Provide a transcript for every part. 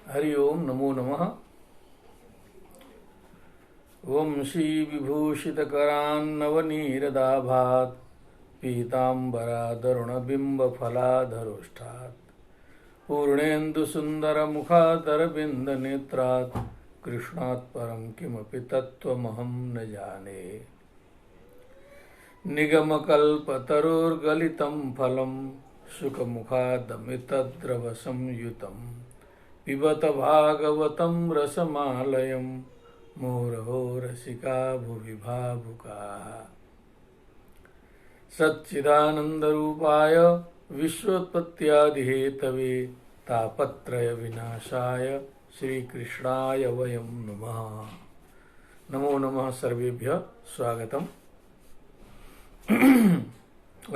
हरि ओम नमो नमः। ओम श्री विभूषितकरान्नवनीरदाभात् पीताम्बरादरुणबिम्बफलाधरोष्ठात् पूर्णेन्दुसुन्दरमुखादरविन्दनेत्रात् कृष्णात् परं किमपि तत्त्वमहं न जाने। निगमकल्पतरोर्गलितं फलं शुकमुखादमितद्रवसंयुतं पिबत भागवतं रसमालयं मुहुरहो रसिका भुवि भावुकाः। सच्चिदानन्दरूपाय विश्वोत्पत्त्यादिहेतवे तापत्रय विनाशाय श्रीकृष्णाय वयं नमः। नमो नमः सर्वेभ्यः स्वागतम्।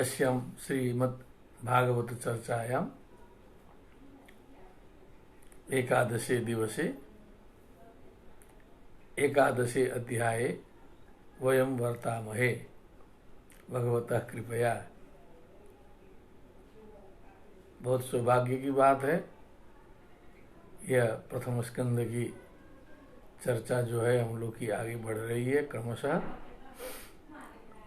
अस्यां श्रीमद् भागवत चर्चायां एकादशे दिवसे एकादशे अध्याये वयं वर्तामहे भगवतः कृपया। बहुत सौभाग्य की बात है, यह प्रथम स्कंद की चर्चा जो है हम लोग की आगे बढ़ रही है क्रमशः।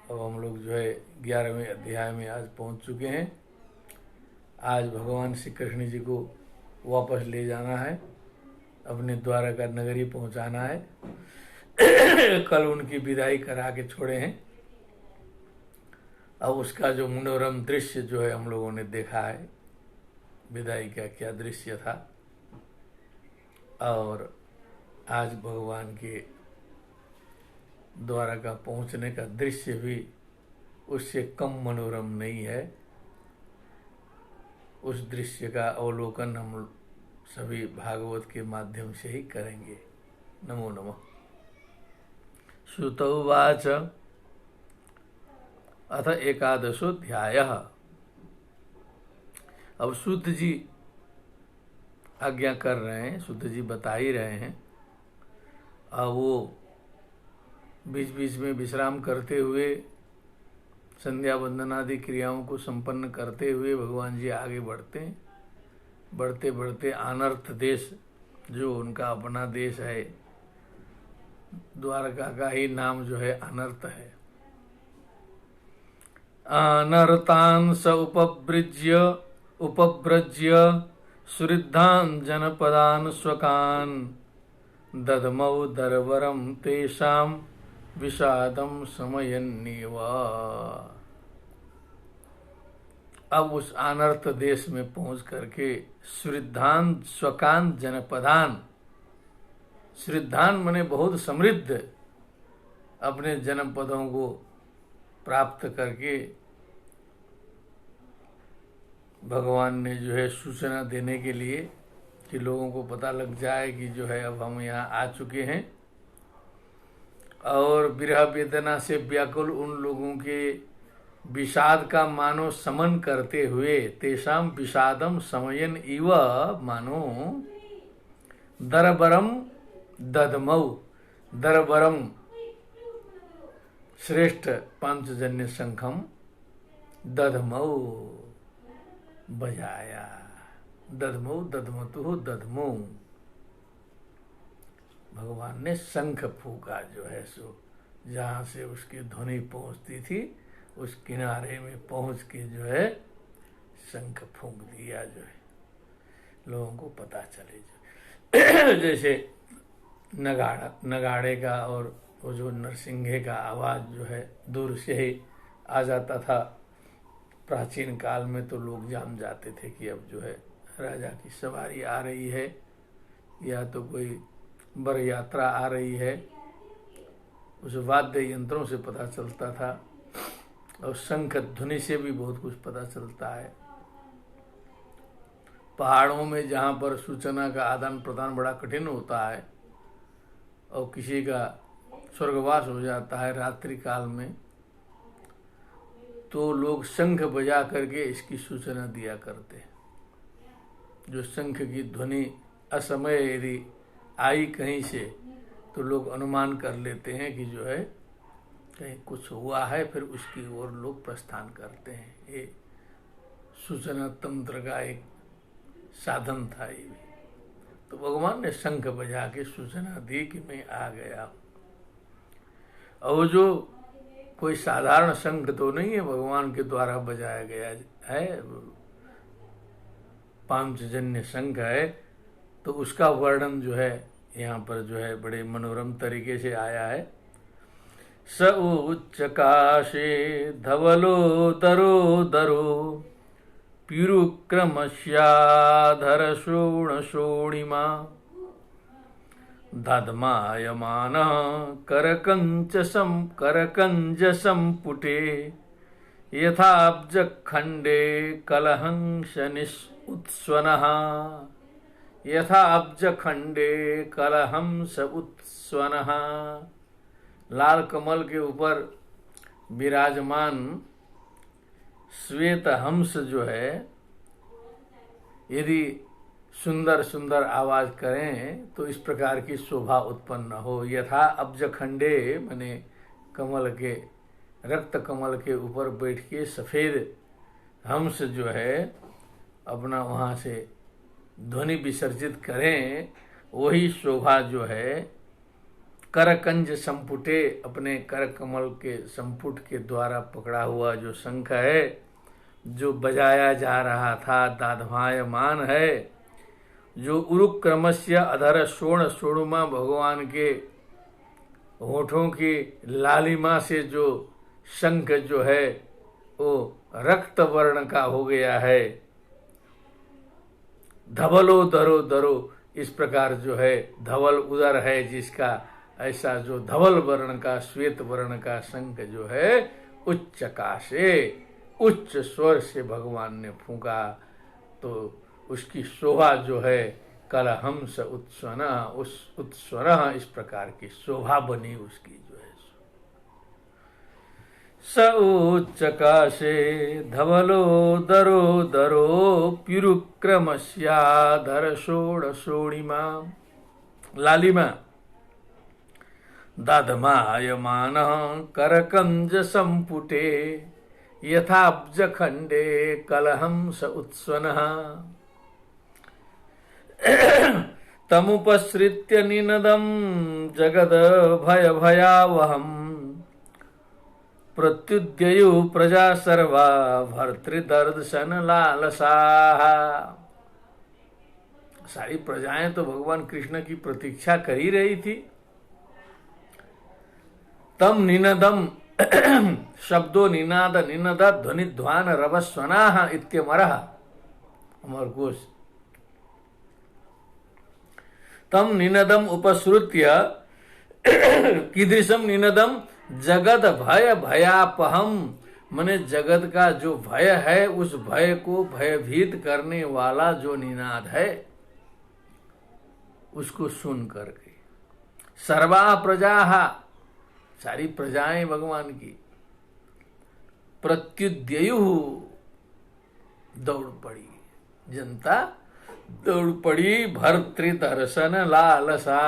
अब हम लोग जो है 11वें अध्याय में आज पहुंच चुके हैं। आज भगवान श्री कृष्ण जी को वापस ले जाना है, अपने द्वारका नगरी पहुंचाना है। कल उनकी विदाई करा के छोड़े हैं। अब उसका जो मनोरम दृश्य जो है हम लोगों ने देखा है, विदाई का क्या दृश्य था, और आज भगवान के द्वारका पहुंचने का दृश्य भी उससे कम मनोरम नहीं है। उस दृश्य का अवलोकन हम सभी भागवत के माध्यम से ही करेंगे। नमो नमः। श्रुत उवाच अथ एकादशोऽध्यायः। अब शुद्ध जी आज्ञा कर रहे हैं, शुद्ध जी बता ही रहे हैं। अब वो बीच बीच में विश्राम करते हुए संध्या वंदन आदि क्रियाओं को संपन्न करते हुए भगवान जी आगे बढ़ते हैं। बढ़ते बढ़ते अनर्थ देश, जो उनका अपना देश है, द्वारका का ही नाम जो है अनर्थ है। अनर्तान् स उपव्रज्य सुहृद्धान् जनपदान् स्वकान् दधमौ दरवरं तेषां विषादं शमयन्निव। अब उस अनर्थ देश में पहुंच करके सुहृद्धान् स्वकान् जनपदान्, सुहृद्धान् मने बहुत समृद्ध, अपने जनपदों को प्राप्त करके भगवान ने जो है सूचना देने के लिए कि लोगों को पता लग जाए कि जो है अब हम यहाँ आ चुके हैं, और विरह वेदना से व्याकुल उन लोगों के विषाद का मानो समन करते हुए, तेषाम विषादम समयन इव, मानो दरबरम दधमऊ, दरबरम श्रेष्ठ पांचजन्य शंखम दधमऊ बजाया। दधमऊ दधमतु दधमऊ, भगवान ने शंख फूका जो है सो, जहाँ से उसकी ध्वनि पहुँचती थी उस किनारे में पहुँच के जो है शंख फूंक दिया, जो है लोगों को पता चले। जो जैसे नगाड़े का और वो जो नरसिंहे का आवाज़ जो है दूर से ही आ जाता था। प्राचीन काल में तो लोग जान जाते थे कि अब जो है राजा की सवारी आ रही है, या तो कोई बर यात्रा आ रही है। उस वाद्य यंत्रों से पता चलता था, और शंख ध्वनि से भी बहुत कुछ पता चलता है। पहाड़ों में जहाँ पर सूचना का आदान प्रदान बड़ा कठिन होता है, और किसी का स्वर्गवास हो जाता है रात्रि काल में, तो लोग शंख बजा करके इसकी सूचना दिया करते हैं। जो शंख की ध्वनि असमय यदि आई कहीं से, तो लोग अनुमान कर लेते हैं कि जो है कहीं कुछ हुआ है, फिर उसकी ओर लोग प्रस्थान करते हैं। ये सूचना तंत्र का एक साधन था ये भी। तो भगवान ने शंख बजा के सूचना दी कि मैं आ गया। और जो कोई साधारण शंख तो नहीं है, भगवान के द्वारा बजाया गया है, पांचजन्य शंख है। तो उसका वर्णन जो है यहाँ पर जो है बड़े मनोरम तरीके से आया है। स उच्चकाशे धवलो दरो दरो पिरुक्रमस्याधर शोणिमा दध्मायमानः करकंज संपुटे यथाब्जखण्डे कलहंस उत्स्वनः यथाब्जखण्डे कलहंस उत्स्वनः। लाल कमल के ऊपर विराजमान श्वेत हंस जो है यदि सुंदर सुंदर आवाज करें तो इस प्रकार की शोभा उत्पन्न हो। यथा अब्जखंडे माने कमल के, रक्त कमल के ऊपर बैठ के सफेद हंस जो है अपना वहां से ध्वनि विसर्जित करें, वही शोभा जो है करकंज संपुटे, अपने कर कमल के संपुट के द्वारा पकड़ा हुआ जो शंख है जो बजाया जा रहा था, दाधमायमान है, जो उरुक्रमस्य अधर शोणुमा, भगवान के होठों की लालिमा से जो शंख जो है वो रक्त वर्ण का हो गया है। धवलो दरो दरो, इस प्रकार जो है धवल उदर है जिसका, ऐसा जो धवल वर्ण का, श्वेत वर्ण का शंख जो है उच्च काशे, उच्च स्वर से भगवान ने फूंका तो उसकी शोभा जो है कलहंस उत्स्वना, उस उत्स्वर, इस प्रकार की शोभा बनी उसकी जो है। स उच्चकाशे धवलो दरो दरो पिरुक्रमस्याधर शोणिमा लालिमा दध्मायमानः करकंज संपुटे यथाब्जखंडे कलहंस उत्स्वनः। तमुपसृत्य निनदं जगद भय भयावहम् प्रत्युद्ययु प्रजा सर्वा भर्तृदर्शन लालसाः। सारी प्रजाएं तो भगवान कृष्ण की प्रतीक्षा कर ही रही थी। तम निनदम शब्दो निनाद निनद ध्वनिध्वान रवस्वनाः इत्यमरः अमरकोश। तम निनदम उपसृत्य कीदृशम निनदम जगत भय भयापहम, मने जगत का जो भय है उस भय को भयभीत करने वाला जो निनाद है उसको सुन करके सर्वा प्रजा, सारी प्रजाएं भगवान की, प्रत्युद्ययु दौड़ पड़ी, जनता दौड़ पड़ी, भर्तृदर्शन लालसा,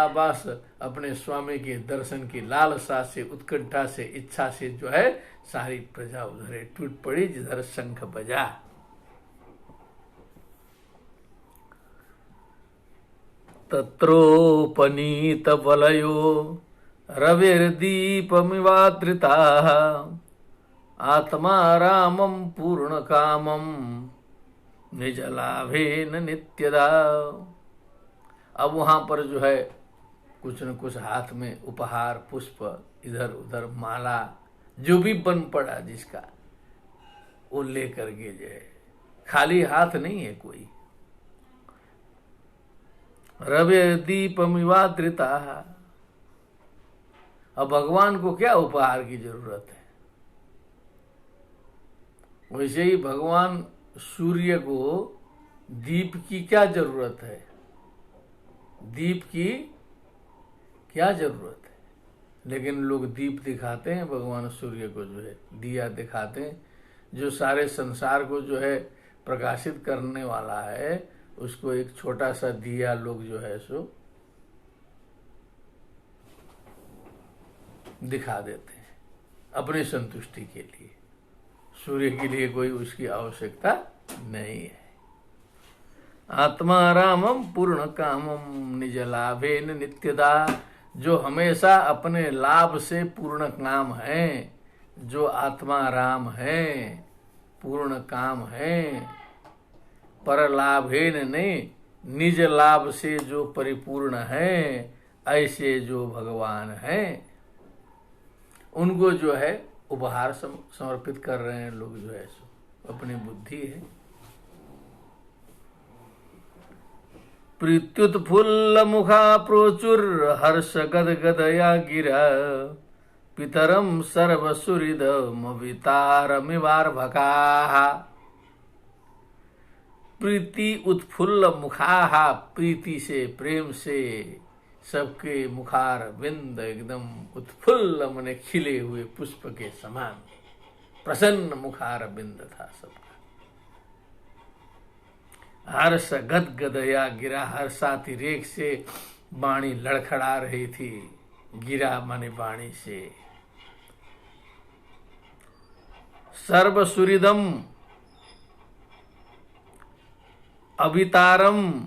बस अपने स्वामी के दर्शन की लालसा से, उत्कंठा से, इच्छा से जो है सारी प्रजा उधर टूट पड़ी जिधर शंख बजा। तत्रोपनीत वलयो रविर्दीपमिवादृताः आत्मा रामं पूर्ण कामं निज लाभेन नित्यदा। अब वहां पर जो है कुछ न कुछ हाथ में उपहार, पुष्प, इधर उधर माला, जो भी बन पड़ा जिसका, वो लेकर के जो है, खाली हाथ नहीं है कोई। रविर्दीपमिवादृता, अब भगवान को क्या उपहार की जरूरत है? वैसे ही भगवान सूर्य को दीप की क्या जरूरत है? दीप की क्या जरूरत है? लेकिन लोग दीप दिखाते हैं, भगवान सूर्य को जो है दिया दिखाते हैं, जो सारे संसार को जो है प्रकाशित करने वाला है, उसको एक छोटा सा दिया लोग जो है सो दिखा देते हैं अपनी संतुष्टि के लिए। सूर्य के लिए कोई उसकी आवश्यकता नहीं है। आत्मा रामम पूर्ण कामम निज लाभेन नित्यदा, जो हमेशा अपने लाभ से पूर्ण काम है, जो आत्मा राम है, पूर्ण काम है, पर लाभेन नहीं, निज लाभ से जो परिपूर्ण है, ऐसे जो भगवान है उनको जो है उपहार समर्पित कर रहे हैं लोग, जो है सो अपनी बुद्धि है। प्रीत्युत्फुल्ल मुखा प्रोचुर हर्ष गद गदया गिरा, पितरम सर्वसुहृदमवितारमिवार्भकाः। प्रीति उत्फुल्ल मुखाहा, प्रीति से, प्रेम से सबके मुखार बिंद एकदम उत्फुल्ल मने खिले हुए पुष्प के समान प्रसन्न मुखार बिंद था सबका। हर्ष गद गदया गिरा, हर्षातिरेक से वाणी लड़खड़ा रही थी, गिरा माने वाणी से। सर्वसुहृदम अभितारम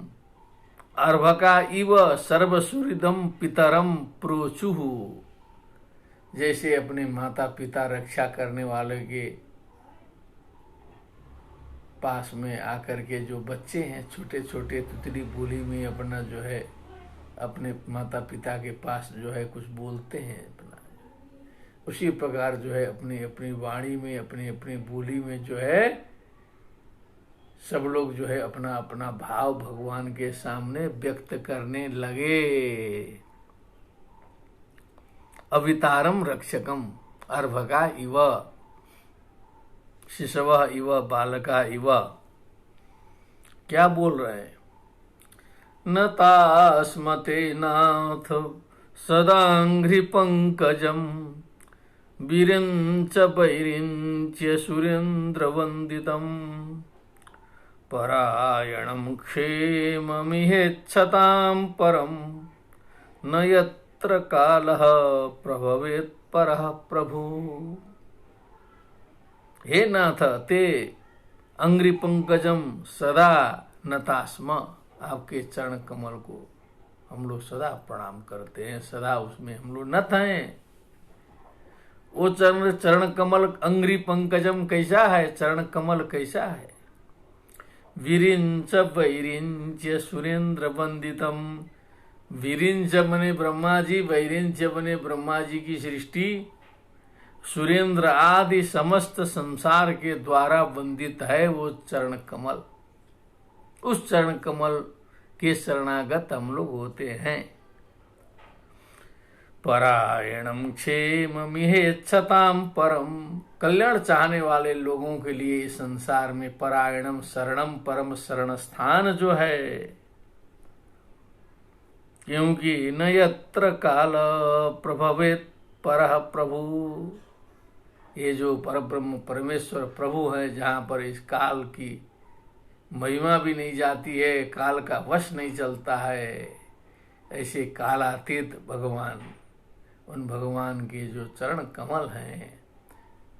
अर्भका इव सर्वसुहृदम पितरम प्रोचुः, जैसे अपने माता पिता रक्षा करने वाले के पास में आकर के जो बच्चे हैं छोटे छोटे तुतली बोली में अपना जो है अपने माता पिता के पास जो है कुछ बोलते हैं अपना, उसी प्रकार जो है अपनी अपनी वाणी में, अपनी अपनी बोली में जो है सब लोग जो है अपना अपना भाव भगवान के सामने व्यक्त करने लगे। अवितारम रक्षकम अर्भका इव शिशव इव बालका इव, क्या बोल रहे हैं? न तास्मते नाथ सदांघ्रि पंकजम वीरिंच वैरिंच सुरेंद्र वंदितम, परायणं क्षेममिहेच्छतां परं न यत्र कालः प्रभवेत् परः प्रभु। हे नाथ, ते अंग्रि पंकजम सदा नतास्म, आपके चरण कमल को हम लोग सदा प्रणाम करते हैं, सदा उसमें हम लोग नत हैं। वो चरण कमल अंग्रि पंकजम कैसा है, चरण कमल कैसा है? विरिंच वैरिंच सुरेंद्र वंदितम, विरिंच बने ब्रह्मा जी, वैरिंच बने ब्रह्मा जी की सृष्टि, सुरेंद्र आदि समस्त संसार के द्वारा वंदित है वो चरण कमल। उस चरण कमल के शरणागत हम लोग होते हैं। परायणम क्षेममिहेच्छतां परम, कल्याण चाहने वाले लोगों के लिए इस संसार में परायणम शरणम परम शरण स्थान जो है, क्योंकि न यत्र काल प्रभवेत् परः प्रभु, ये जो परब्रह्म परमेश्वर प्रभु है, जहाँ पर इस काल की महिमा भी नहीं जाती है, काल का वश नहीं चलता है, ऐसे कालातीत भगवान, उन भगवान के जो चरण कमल हैं,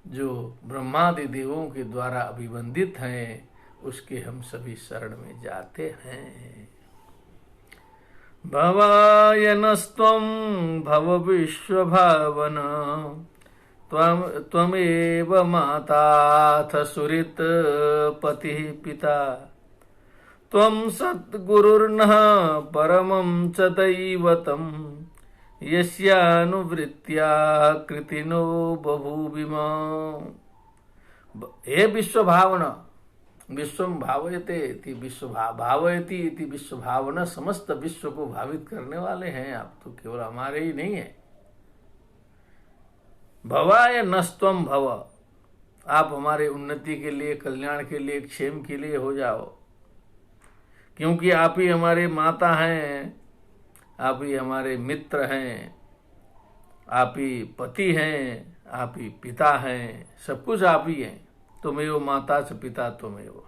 जो ब्रह्मादि देवों के द्वारा अभिवंदित हैं, उसके हम सभी शरण में जाते हैं। भवाय नस्त्वं भव विश्वभावन, त्वमेव माताथ सुहृत् पतिः पिता, त्वं सद्गुरुर्नः परमं च दैवतम्, यस्यानुवृत्त्या कृतिनो बभूविमा। हे विश्वभावन, विश्वम भावयते इति भावयति इति विश्वभावन, समस्त विश्व को भावित करने वाले हैं आप, तो केवल हमारे ही नहीं है। भवाय नस्त्वम भव, आप हमारे उन्नति के लिए, कल्याण के लिए, क्षेम के लिए हो जाओ, क्योंकि आप ही हमारे माता हैं, आप ही हमारे मित्र हैं, आप ही पति हैं, आप ही पिता हैं, सब कुछ आप ही हैं। तुमेव माता च पिता तुमेव,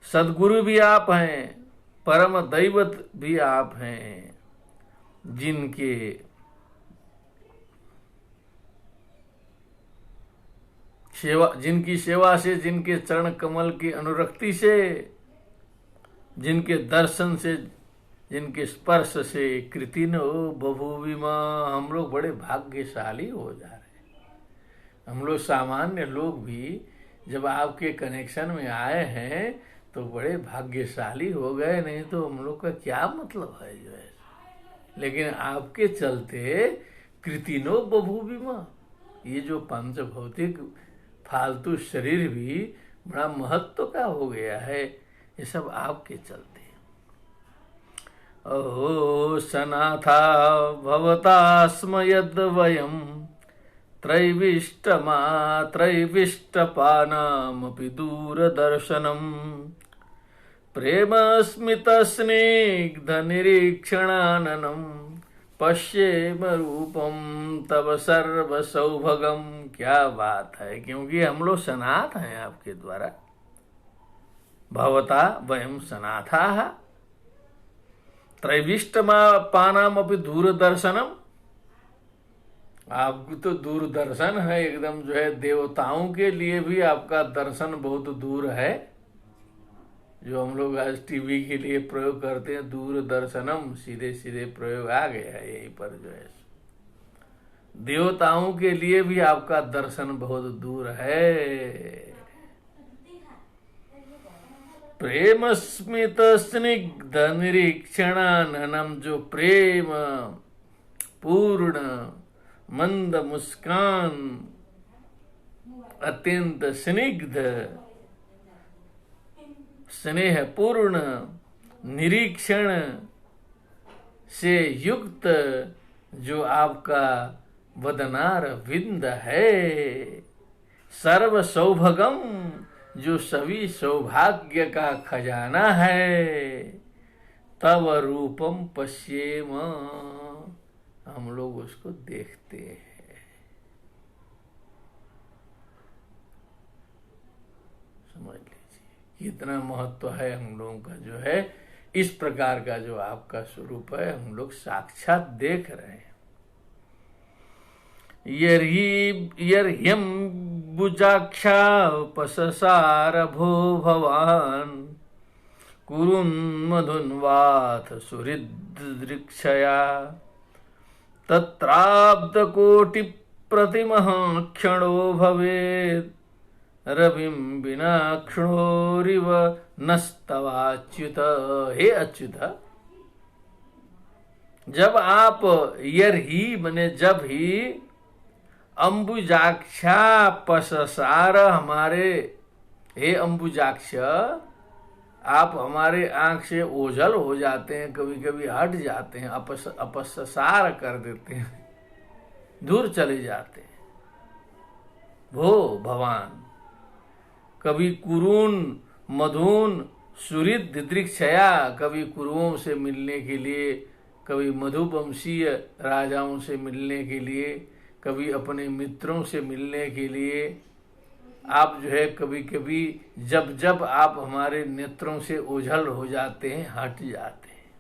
सद्गुरु भी आप हैं, परम दैवत भी आप हैं, जिनके सेवा, जिनकी सेवा से, जिनके चरण कमल की अनुरक्ति से, जिनके दर्शन से, जिनके स्पर्श से कृतिनो बभूविमा, हम लोग बड़े भाग्यशाली हो जा रहे हैं। हम लोग सामान्य लोग भी जब आपके कनेक्शन में आए हैं तो बड़े भाग्यशाली हो गए, नहीं तो हम लोग का क्या मतलब है जो है। लेकिन आपके चलते कृतिनो बभूविमा, ये जो पंच भौतिक फालतू शरीर भी बड़ा महत्व का हो गया है, ये सब आपके चलते। अहो सनाथा भवता स्म यद वयम त्रैविष्टपानामपि दूरदर्शनम प्रेम स्मित स्निग्ध निरीक्षणाननम पश्येम रूपम तब सर्व सौभगम। क्या बात है, क्योंकि हम लोग सनाथ हैं आपके द्वारा। भवता वयम सनाथा त्रैविष्टपानामपि दूरदर्शनम, आपको तो दूरदर्शन है एकदम जो है, देवताओं के लिए भी आपका दर्शन बहुत दूर है। जो हम लोग आज टीवी के लिए प्रयोग करते हैं दूरदर्शनम, सीधे सीधे प्रयोग आ गया है यहीं पर जो है। देवताओं के लिए भी आपका दर्शन बहुत दूर है। प्रेम स्मित स्निग्ध निरीक्षणाननम, जो प्रेम पूर्ण मंद मुस्कान, अत्यंत स्निग्ध स्नेह पूर्ण निरीक्षण से युक्त जो आपका वदनार विंद है, सर्व सौभगम, जो सभी सौभाग्य का खजाना है, तव रूपम पश्येम, हम लोग उसको देखते हैं। समझ लीजिए कितना महत्व है हम लोगों का जो है। इस प्रकार का जो आपका स्वरूप है हम लोग साक्षात देख रहे हैं। यर्ह्यं बुजाक्षा पससार भो भवान कुरुन् मधुन्वाथ सुहृदृक्षया तत्राब्द कोटि प्रतिमः क्षणो भवेत् रविं विना क्षणोरिव नस्तवाच्युत। हे अच्युत, जब आप यर्हि मने जब ही अंबुजाक्षा पससार, हमारे हे अंबुजाक्ष आप हमारे आंख से ओझल हो जाते हैं, कभी कभी हट जाते हैं, अपससार कर देते हैं, दूर चले जाते हैं। भो भवान, कभी कुरुन मधुन सुहृद दृक्षया, कभी कुरुओं से मिलने के लिए, कभी मधुवंशीय राजाओं से मिलने के लिए, कभी अपने मित्रों से मिलने के लिए आप जो है कभी कभी जब जब आप हमारे नेत्रों से ओझल हो जाते हैं, हट जाते हैं।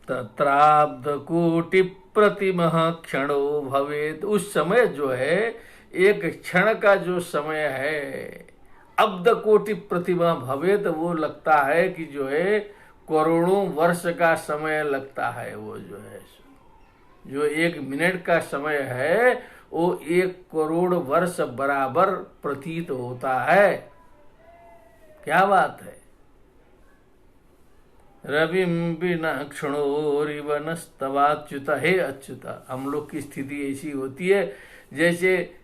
तत्राब्द कोटि प्रतिमः क्षणो भवेत्, उस समय जो है एक क्षण का जो समय है, अब्द कोटि प्रतिमा भवेत्, वो लगता है कि जो है करोड़ों वर्ष का समय लगता है। वो जो है जो एक मिनट का समय है वो 1 करोड़ वर्ष बराबर प्रतीत होता है। क्या बात है। रविम बिना क्षणोरिव नस्तवाच्युत, हे अच्युत, हम लोग की स्थिति ऐसी होती है जैसे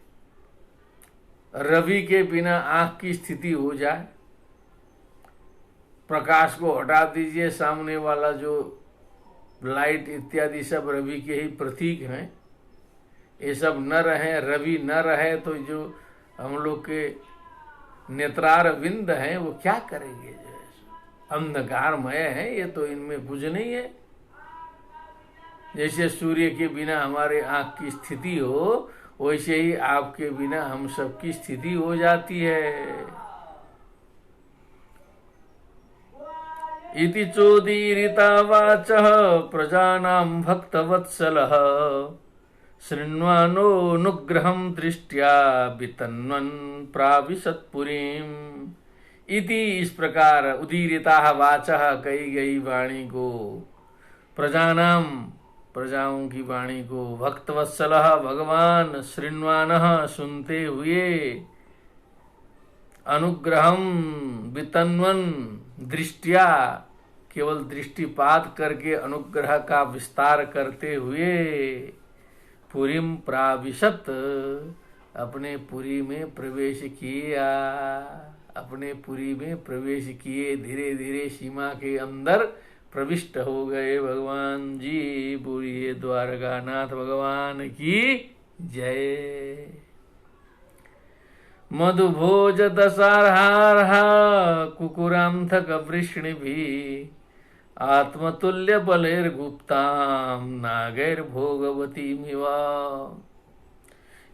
रवि के बिना आंख की स्थिति हो जाए। प्रकाश को हटा दीजिए, सामने वाला जो लाइट इत्यादि सब रवि के ही प्रतीक हैं, ये सब न रहे, रवि न रहे तो जो हम लोग के नेत्रार विंद हैं वो क्या करेंगे। जो है अंधकारमय है, ये तो इनमें कुछ नहीं है। जैसे सूर्य के बिना हमारे आंख की स्थिति हो, वैसे ही आपके बिना हम सबकी स्थिति हो जाती है। इति चोदीरिता वाचः प्रजानां भक्तवत्सलः शृण्वानोऽनुग्रहं दृष्ट्या वितन्वन् प्राविशत्पुरीम्। इति इस प्रकार उदीरिता वाचः कही गई वाणी को, प्रजानाम प्रजाओं की वाणी को, भक्तवत्सलः भगवान शृण्वानः सुनते हुए, अनुग्रहम वितन्वन दृष्टिया केवल दृष्टिपात करके अनुग्रह का विस्तार करते हुए, पुरीम प्राविशत अपने पुरी में प्रवेश किया, अपने पुरी में प्रवेश किए, धीरे धीरे सीमा के अंदर प्रविष्ट हो गए भगवान जी। बोलिए द्वारकानाथ भगवान की जय। मधुभोज दशारहारः कुकुरांथक वृष्णिभिः, आत्मतुल्य बलैर्गुप्तां नागैर्भोगवतीमिव।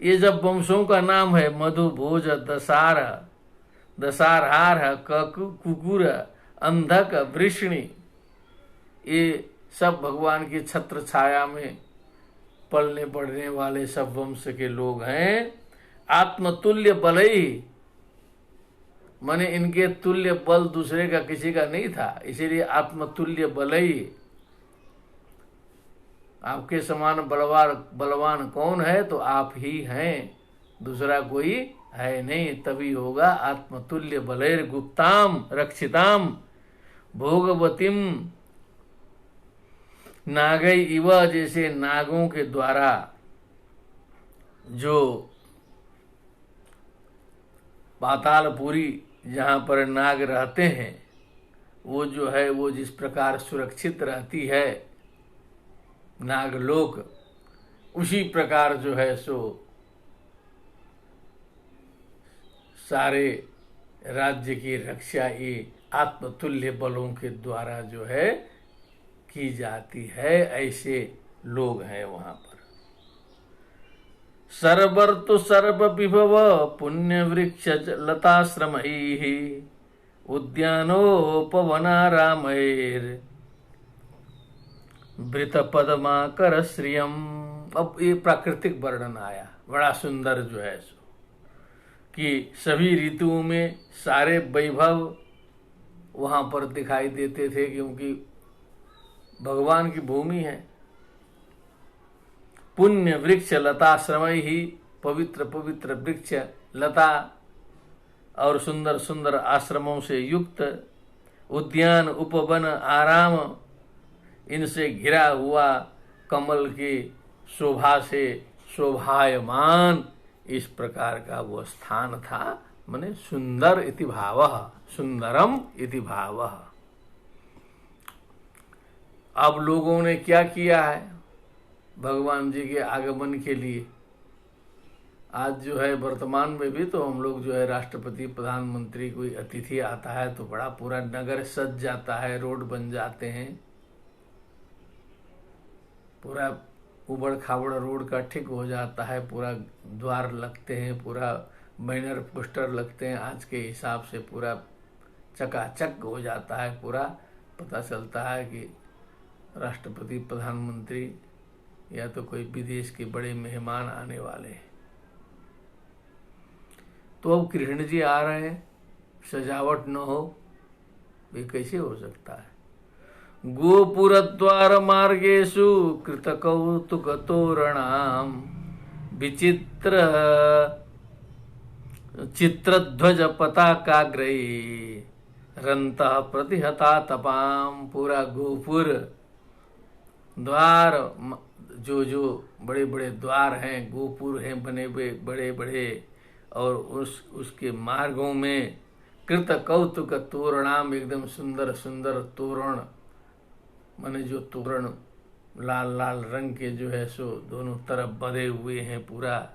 ये जब वंशों का नाम है मधुभोज, दशारहार, कुकुर, अंधक, वृष्णि, ये सब भगवान की छत्र छाया में पलने बढ़ने वाले सब वंश के लोग हैं। आत्मतुल्य बलई, माने इनके तुल्य बल दूसरे का किसी का नहीं था, इसीलिए आत्मतुल्य बलई। आपके समान बलवान कौन है? तो आप ही हैं, दूसरा कोई है नहीं। तभी होगा आत्मतुल्य बलैर गुप्ताम रक्षिताम भोगवतीम नागई इव, जैसे नागों के द्वारा जो पातालपुरी जहाँ पर नाग रहते हैं, वो जो है वो जिस प्रकार सुरक्षित रहती है नागलोक, उसी प्रकार जो है सो सारे राज्य की रक्षा ये आत्मतुल्य बलों के द्वारा जो है की जाती है। ऐसे लोग हैं वहां पर। सर्वर्तु सर्व विभव पुण्य वृक्ष लताश्रमैः, उद्यानोपवनारामैर् वृत पद्माकर श्रियम। अब ये प्राकृतिक वर्णन आया, बड़ा सुंदर जो है सो, कि सभी ऋतुओं में सारे वैभव वहां पर दिखाई देते थे, क्योंकि भगवान की भूमि है। पुण्य वृक्ष लताश्रमैः ही, पवित्र पवित्र वृक्ष लता और सुंदर सुंदर आश्रमों से युक्त, उद्यान उपवन आराम, इनसे घिरा हुआ, कमल की शोभा से शोभायमान, इस प्रकार का वो स्थान था। माने सुंदर इति भावः, सुंदरम इति भावः। अब लोगों ने क्या किया है भगवान जी के आगमन के लिए? आज जो है वर्तमान में भी तो हम लोग जो है राष्ट्रपति, प्रधानमंत्री, कोई अतिथि आता है तो बड़ा पूरा नगर सज जाता है, रोड बन जाते हैं, पूरा उबड़ खाबड़ रोड का ठीक हो जाता है, पूरा द्वार लगते हैं, पूरा बैनर पोस्टर लगते हैं, आज के हिसाब से पूरा चकाचक हो जाता है। पूरा पता चलता है कि राष्ट्रपति, प्रधानमंत्री या तो कोई विदेश के बड़े मेहमान आने वाले हैं। तो अब कृष्ण जी आ रहे हैं, सजावट न हो, ये कैसे हो सकता है? गोपुर द्वार मार्गेषु कृत कौतुक तोरणाम, विचित्र चित्रध्वज पताकाग्रही रंतः प्रतिहता तपाम। पूरा गोपुर द्वार, जो बड़े बड़े द्वार हैं, गोपुर हैं बने हुए बड़े बड़े, और उसके मार्गों में कृत कौतुक तोरणाम, एकदम सुंदर सुंदर तोरण, माने जो तोरण लाल लाल रंग के जो है सो दोनों तरफ बंधे हुए हैं, पूरा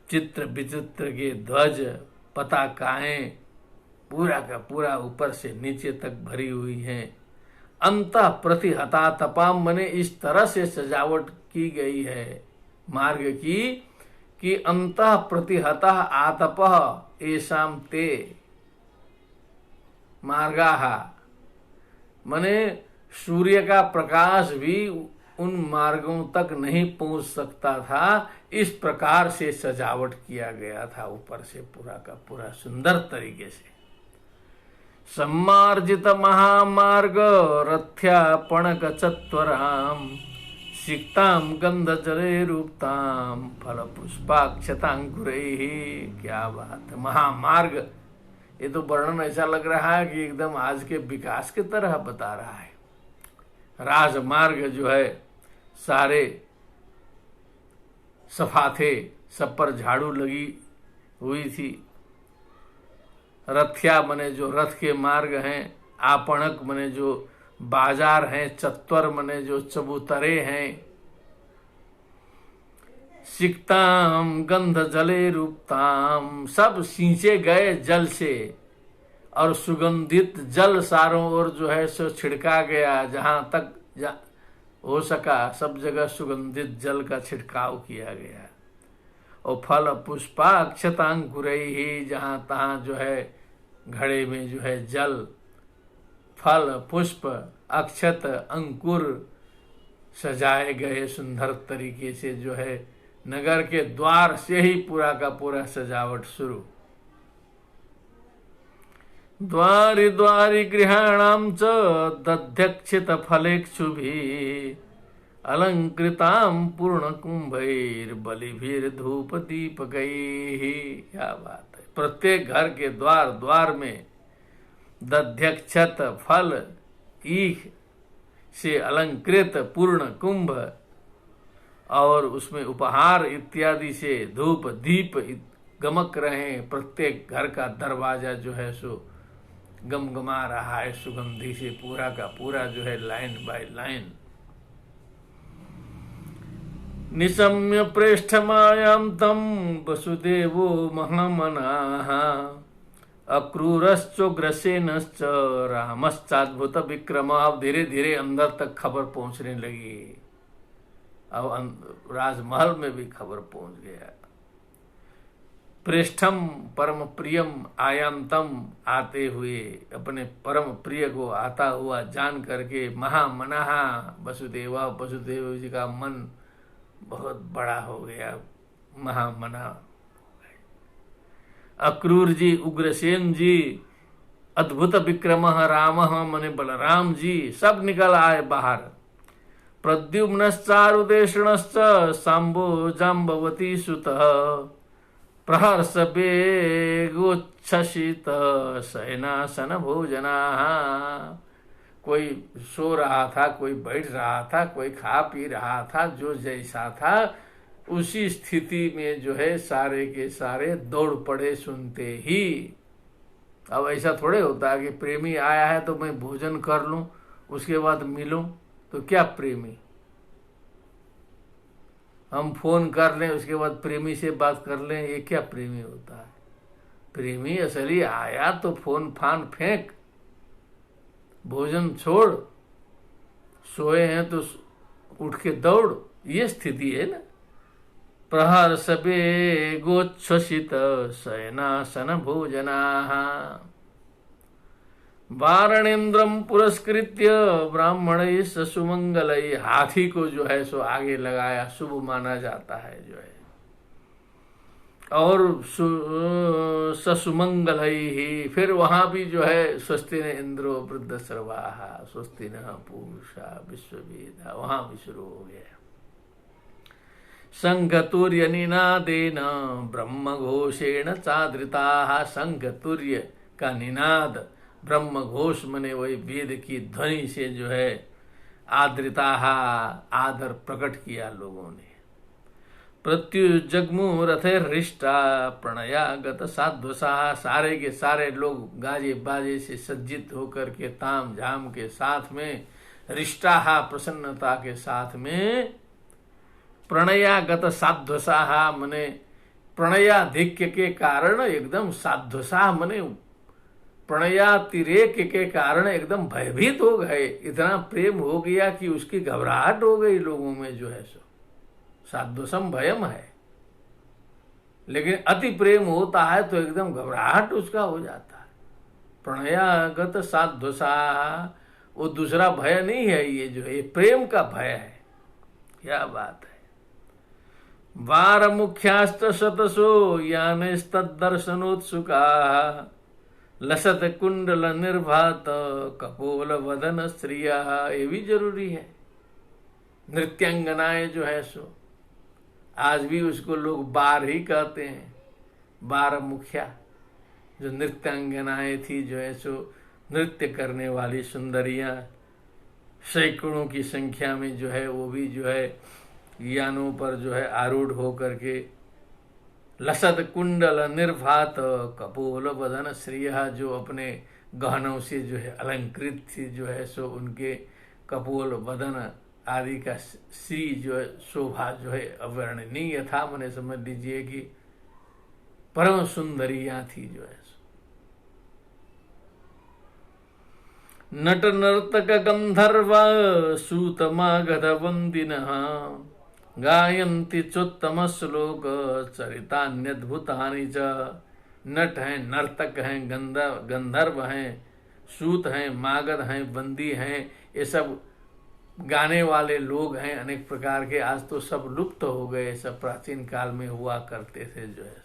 चित्र विचित्र के ध्वज पताकाएं पूरा का पूरा ऊपर से नीचे तक भरी हुई हैं। अंतः प्रतिहता तपाम, माने इस तरह से सजावट की गई है मार्ग की कि अंतः प्रतिहता आतपः एषाम ते मार्गाः, माने सूर्य का प्रकाश भी उन मार्गों तक नहीं पहुंच सकता था, इस प्रकार से सजावट किया गया था ऊपर से पूरा का पूरा सुंदर तरीके से। सम्मार्जित महामार्ग रथ्यापणक चत्वराम सिक्ताम गंध जले रूपताम फल पुष्पाक्षतांकुरैः। क्या बात है, महामार्ग। ये तो वर्णन ऐसा लग रहा है कि एकदम आज के विकास की तरह बता रहा है। राजमार्ग जो है सारे सफा थे, सब पर झाड़ू लगी हुई थी। रथ्या मने जो रथ के मार्ग हैं, आपणक मने जो बाजार हैं, चत्वर मने जो चबूतरे हैं, सिक्ताम गंध जले रूपताम सब सींचे गए जल से, और सुगंधित जल सारों ओर जो है सो छिड़का गया। जहां तक हो सका सब जगह सुगंधित जल का छिड़काव किया गया। और फल पुष्पाक्षतांकुरैः, जहां तहां जो है घड़े में जो है जल, फल, पुष्प, अक्षत, अंकुर सजाए गए सुंदर तरीके से। जो है नगर के द्वार से ही पूरा का पूरा सजावट शुरू। द्वारि द्वारि गृहाणां च दध्यक्षित फलेक्षुभिः अलंकृतां पूर्ण कुंभैर्बलिभिर धूप दीपकैः। क्या बात है, प्रत्येक घर के द्वार द्वार में दध्यक्षत फल ईख से अलंकृत पूर्ण कुंभ और उसमें उपहार इत्यादि से धूप दीप गमक रहे हैं। प्रत्येक घर का दरवाजा जो है सो गमगमा रहा है सुगंधी से, पूरा का पूरा जो है लाइन बाय लाइन। निशम्य प्रेष्ठमायां तम वसुदेवो महामनाः अक्रूरश्चोग्रसेनश्च रामश्चाद्भुत विक्रम। अब धीरे धीरे अंदर तक खबर पहुंचने लगी। अब राजमहल में भी खबर पहुंच गया। प्रेष्ठम परम प्रियम आयांतम, आते हुए अपने परम प्रिय को आता हुआ जान करके महामनाः वसुदेवा, वसुदेव जी का मन बहुत बड़ा हो गया, महामना। अक्रूर जी, उग्रसेन जी, अद्भुत विक्रम राम मने बलराम जी सब निकल आए बाहर। प्रद्युम्नश्चारुदेषणश्च सांबो जाम्बवती सुतः प्रहर्ष वेगोच्छसित शयनासन भोजनाः। कोई सो रहा था, कोई बैठ रहा था, कोई खा पी रहा था, जो जैसा था उसी स्थिति में जो है सारे के सारे दौड़ पड़े सुनते ही। अब ऐसा थोड़े होता है कि प्रेमी आया है तो मैं भोजन कर लूं उसके बाद मिलूं, तो क्या प्रेमी? हम फोन कर लें उसके बाद प्रेमी से बात कर लें, ये क्या प्रेमी होता है? प्रेमी असली आया तो फोन फान फेंक, भोजन छोड़, सोए हैं तो उठ के दौड़, ये स्थिति है ना। प्रहर्ष वेगोच्छसित शयनासन भोजनाः वारणेन्द्रम पुरस्कृत्य ब्राह्मणैः सुमंगलैः। हाथी को जो है सो आगे लगाया, शुभ माना जाता है जो है। और ससुमंगलैः, फिर वहां भी जो है स्वस्ति न इंद्रो वृद्ध सर्वाः स्वस्ति न पूषा विश्ववेदा, वहां भी शुरू हो गया। संघतुर्य निनादेन ब्रह्म घोषेण चादृताः। संघतुर्य का निनाद, ब्रह्म घोष मने वही वेद की ध्वनि से जो है आदृताः, आदर प्रकट किया लोगों ने। प्रत्युजग्मु रथैर्हृष्टा प्रणयागत साध्वसाः। सारे के सारे लोग गाजे बाजे से सज्जित होकर के ताम झाम के साथ में, हृष्टाः प्रसन्नता के साथ में, प्रणयागत साध्वसाः मने प्रणयाधिक्य के कारण एकदम, साध्वसाः मने प्रणयातिरेक के कारण एकदम भयभीत हो गए। इतना प्रेम हो गया कि उसकी घबराहट हो गई लोगों में जो है सो। साध्वसम भयम है, लेकिन अति प्रेम होता है तो एकदम घबराहट उसका हो जाता है। प्रणयागत साध्वसाः, वो दूसरा भय नहीं है, ये जो है प्रेम का भय है। क्या बात है। वार मुख्याश्च शतसो यानस्तद्दर्शनोत्सुका लसत कुंडल निर्भात कपोल वदन स्त्रिया। ये भी जरूरी है। नृत्यांगनाएं जो है सो आज भी उसको लोग बार ही कहते हैं, बार मुखिया। जो नृत्यांगनाएं थी जो है सो नृत्य करने वाली सुंदरियां सैकड़ों की संख्या में जो है वो भी जो है यानों पर जो है आरूढ़ होकर के लसत कुंडल निर्भात कपोल वदन श्रिया, जो अपने गहनों से जो है अलंकृत थी जो है सो उनके कपोल वदन आदि का श्री जो है शोभा जो है अवर्णनीय था। मैंने समझ लीजिए कि परम सुंदरियां थी जो है। नट नर्तक गंधर्व सूतमागध वंदिनः गायन्ति चोत्तम श्लोक चरितान्यद्भुतानि च। नट हैं, नर्तक हैं, गंधर्व हैं, सूत हैं, मागध हैं, बंदी हैं, ये सब गाने वाले लोग हैं अनेक प्रकार के। आज तो सब लुप्त हो गए, सब प्राचीन काल में हुआ करते थे जो है।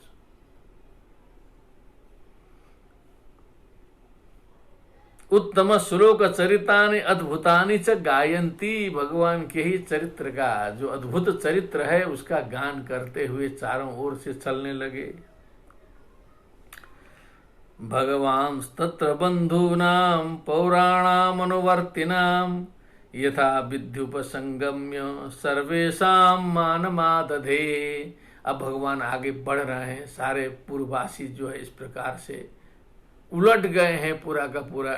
उत्तम श्लोक चरितानि अद्भुतानि च गायन्ती, भगवान के ही चरित्र का जो अद्भुत चरित्र है उसका गान करते हुए चारों ओर से चलने लगे। भगवान तत्र बंधूनां पौराणाम अनुवर्तिनां यथा विद्युपसंगम्य सर्वेषां मानमादधे। अब भगवान आगे बढ़ रहे हैं, सारे पूर्ववासी जो है इस प्रकार से उलट गए हैं पूरा का पूरा।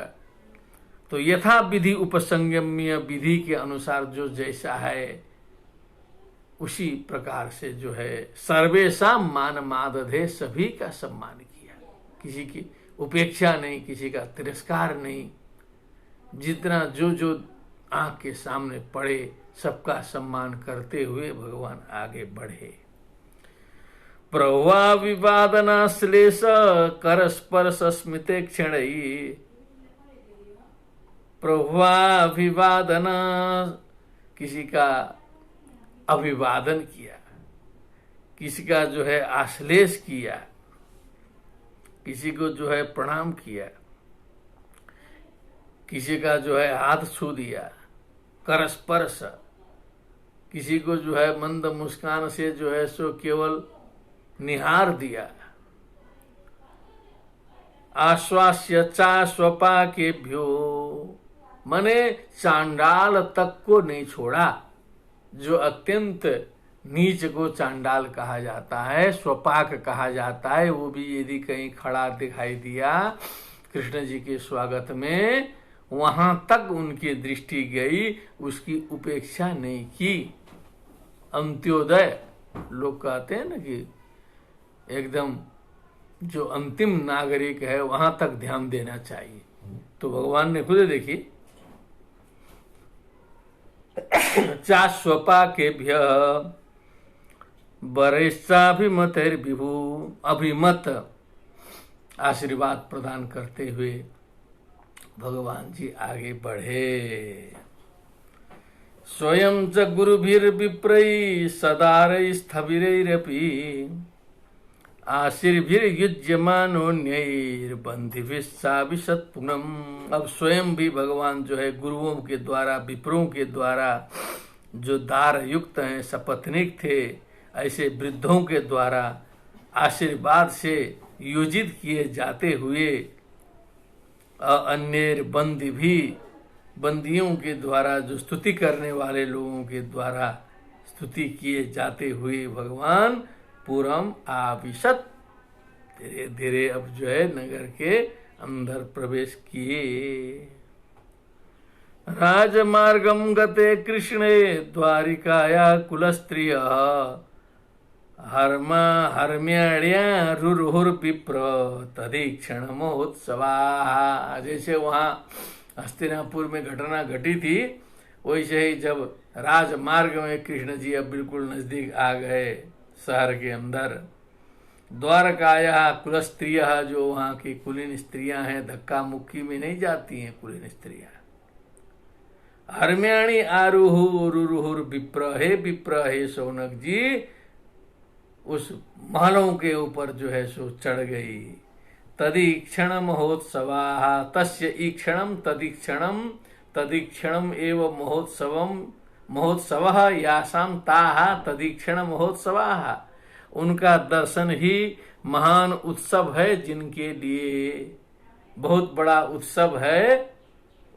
तो यथा विधि उपसंगम्य, विधि के अनुसार जो जैसा है उसी प्रकार से जो है सर्वेशा मान मादधे, सभी का सम्मान किया, किसी की उपेक्षा नहीं, किसी का तिरस्कार नहीं। जितना जो जो आंख के सामने पड़े सबका सम्मान करते हुए भगवान आगे बढ़े। प्रभुवा विवादनाश्लेष करस्पर्श स्मिते क्षणई। प्रभुवाभिवादन, किसी का अभिवादन किया, किसी का जो है आश्लेष किया, किसी को जो है प्रणाम किया, किसी का जो है हाथ छू दिया, करस्पर्श, किसी को जो है मंद मुस्कान से जो है सो केवल निहार दिया। आश्वास्य चा स्वपाकेभ्यो, मने चांडाल तक को नहीं छोड़ा। जो अत्यंत नीच को चांडाल कहा जाता है, स्वपाक कहा जाता है, वो भी यदि कहीं खड़ा दिखाई दिया कृष्ण जी के स्वागत में, वहां तक उनकी दृष्टि गई, उसकी उपेक्षा नहीं की। अंत्योदय लोग कहते हैं ना कि एकदम जो अंतिम नागरिक है वहां तक ध्यान देना चाहिए। तो भगवान ने खुद देखी, चास्वपाकेभ्य बरेशाभिमतैर्विभु, अभिमत आशीर्वाद प्रदान करते हुए भगवान जी आगे बढ़े। स्वयं च गुरुभिर्विप्रैः सदारैस्थविरैरपि आशीर्भिर्युज्यमानोऽन्यैर्बन्धिभिस्साविशत्पुनम्। अब स्वयं भी भगवान जो है गुरुओं के द्वारा, विप्रों के द्वारा जो दार युक्त हैं, सपत्नीक थे, ऐसे वृद्धों के द्वारा आशीर्वाद से योजित किए जाते हुए, अन्य बंदी भी, बंदियों के द्वारा जो स्तुति करने वाले लोगों के द्वारा स्तुति किए जाते हुए भगवान पूरम आविशत, धीरे धीरे अब जो है नगर के अंदर प्रवेश किए। राजमार्गम गते कृष्णे द्वारिकाया कुलस्त्रिय हर्म्याण्या रुरुहुर्विप्र तदीक्षण महोत्सवा। जैसे वहां हस्तिनापुर में घटना घटी थी, वैसे ही जब राजमार्ग में कृष्ण जी अब बिल्कुल नजदीक आ गए शहर के अंदर, द्वारकाया कुलस्त्रियः, जो वहां की कुलीन स्त्रियां हैं, धक्का मुक्की में नहीं जाती हैं कुलीन स्त्रियां। हर्म्याणी आरुहुर विप्र, हे विप्र, हे शौनक जी, उस महलों के ऊपर जो है सो चढ़ गई। तदीक्षण महोत्सवा, तस्य ईक्षणम तदीक्षणम, तदीक्षणम एव महोत्सव यासाम ताहा तदीक्षण महोत्सवा। उनका दर्शन ही महान उत्सव है, जिनके लिए बहुत बड़ा उत्सव है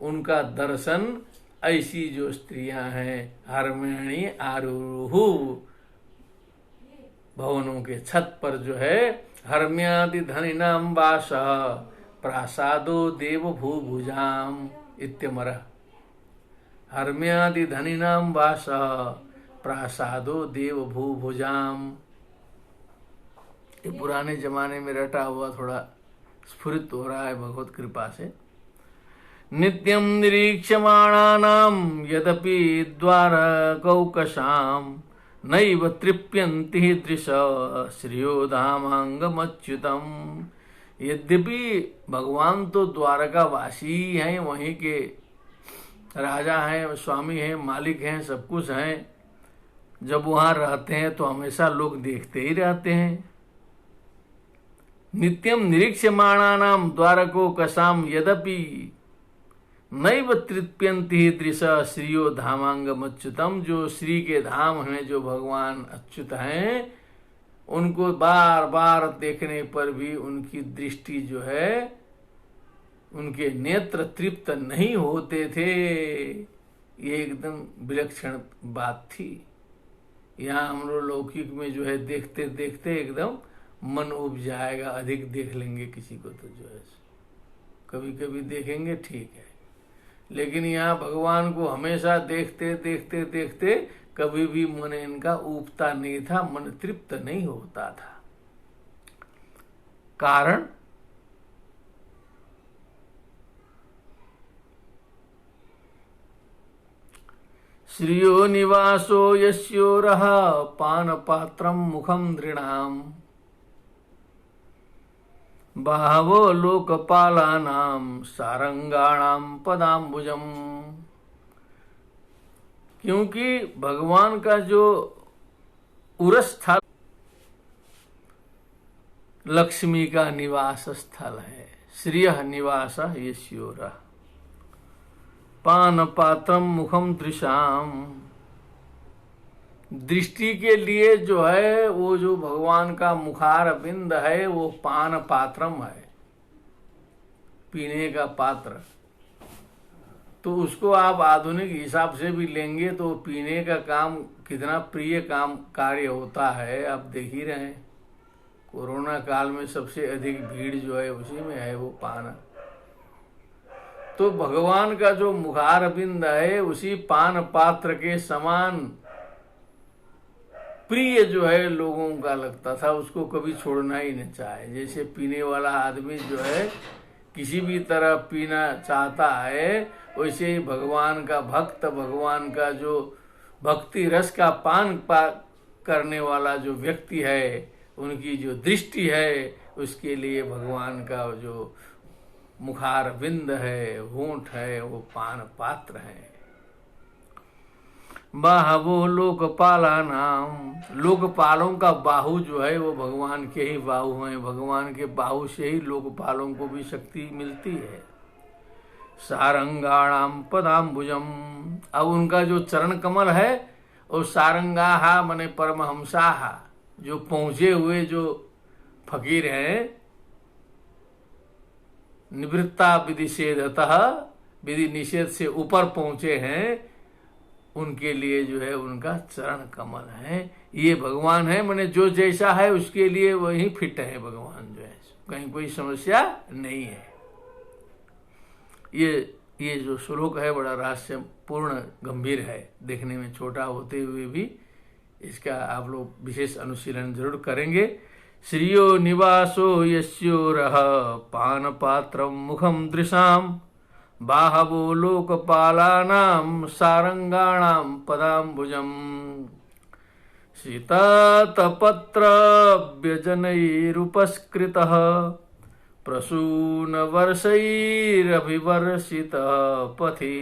उनका दर्शन। ऐसी जो स्त्रियां हैं, हर्म्याणी आरुहु, भवनों के छत पर जो है, हर्म्यादि धनिनाम वास प्रासादो देव भूभुजाम इत्यमरः। हर्म्यादि धनिनाम वास प्रासादो देव भूभुजाम। ये पुराने जमाने में रटा हुआ थोड़ा स्फुरित हो रहा है भगवत कृपा से। नित्यं निरीक्षमाणानां यदपि द्वारकौकशां नैव तृप्यन्ति दृश श्रियो धामांगमच्युतम। यद्यपि भगवान तो द्वारका वासी हैं, वहीं के राजा हैं, स्वामी हैं, मालिक हैं, सब कुछ हैं। जब वहां रहते हैं तो हमेशा लोग देखते ही रहते हैं। नित्यम निरीक्षमाणानां द्वारकोकशां यदपि नैव तृप्यन्ति दृश श्रियो धामांगमच्युतम। जो श्री के धाम हैं, जो भगवान अच्युत हैं, उनको बार बार देखने पर भी उनकी दृष्टि जो है, उनके नेत्र तृप्त नहीं होते थे। ये एकदम विलक्षण बात थी। यहाँ हम लोग लौकिक में जो है देखते देखते एकदम मन उब जाएगा, अधिक देख लेंगे किसी को तो जो है कभी कभी देखेंगे, ठीक है, लेकिन यहाँ भगवान को हमेशा देखते देखते देखते कभी भी मन इनका ऊबता नहीं था, मन तृप्त नहीं होता था। कारण श्रियो निवासो यस्योरः पानपात्रं मुखं नृणाम् बहवो लोकपालानां सारंगाणां पदाम्बुजम। क्योंकि भगवान का जो उरस स्थल लक्ष्मी का निवास स्थल है। श्रियः निवास यस्योरः पान पात्रम मुखम दृशाम। दृष्टि के लिए जो है वो जो भगवान का मुखार बिंद है वो पान पात्रम है, पीने का पात्र। तो उसको आप आधुनिक हिसाब से भी लेंगे तो पीने का काम कितना प्रिय काम कार्य होता है, आप देख ही रहे हैं। कोरोना काल में सबसे अधिक भीड़ जो है उसी में है, वो पान। तो भगवान का जो मुखार बिंद है उसी पान पात्र के समान प्रिय जो है लोगों का लगता था, उसको कभी छोड़ना ही नहीं चाहे। जैसे पीने वाला आदमी जो है किसी भी तरह पीना चाहता है, वैसे ही भगवान का भक्त, भगवान का जो भक्ति रस का पान करने वाला जो व्यक्ति है, उनकी जो दृष्टि है, उसके लिए भगवान का जो मुखार बिंद है, होंठ है, वो पान पात्र है। बाहवो लोकपाला नाम। लोकपालों का बाहु जो है वो भगवान के ही बाहु हैं। भगवान के बाहु से ही लोकपालों को भी शक्ति मिलती है। सारंगाणाम पदाम्बुजम। अब उनका जो चरण कमल है वो सारंगाहा मने परमहंसाहा, जो पहुंचे हुए जो फकीर हैं, निवृत्ता विधिषेधतः, विधि निषेध से ऊपर पहुंचे हैं, उनके लिए जो है उनका चरण कमल है। ये भगवान है, मैंने जो जैसा है उसके लिए वही फिट है भगवान, जो है कहीं कोई समस्या नहीं है। ये जो श्लोक है बड़ा रहस्यपूर्ण गंभीर है, देखने में छोटा होते हुए भी इसका आप लोग विशेष अनुशीलन जरूर करेंगे। श्रियो निवासो यस्योरः पान पात्रम मुखम दृशाम बाहवो लोकपालानां सारंगाणां पदाम्बुजम। शीततपत्रव्यजनैरुपस्कृतः प्रसूनवर्षैरभिवर्षितः पथि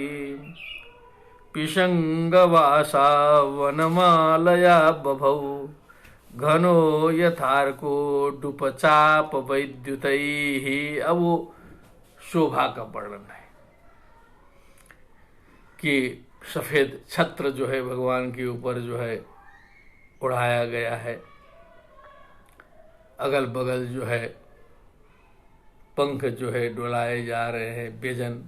पिशंगवासा वनमालया बभौ घनो यथार्को डुपचाप वैद्युतैहि। अब वो शोभा का वर्णन है कि सफेद छत्र जो है भगवान के ऊपर जो है उड़ाया गया है, अगल बगल जो है पंख जो है डुलाए जा रहे हैं, व्यजन,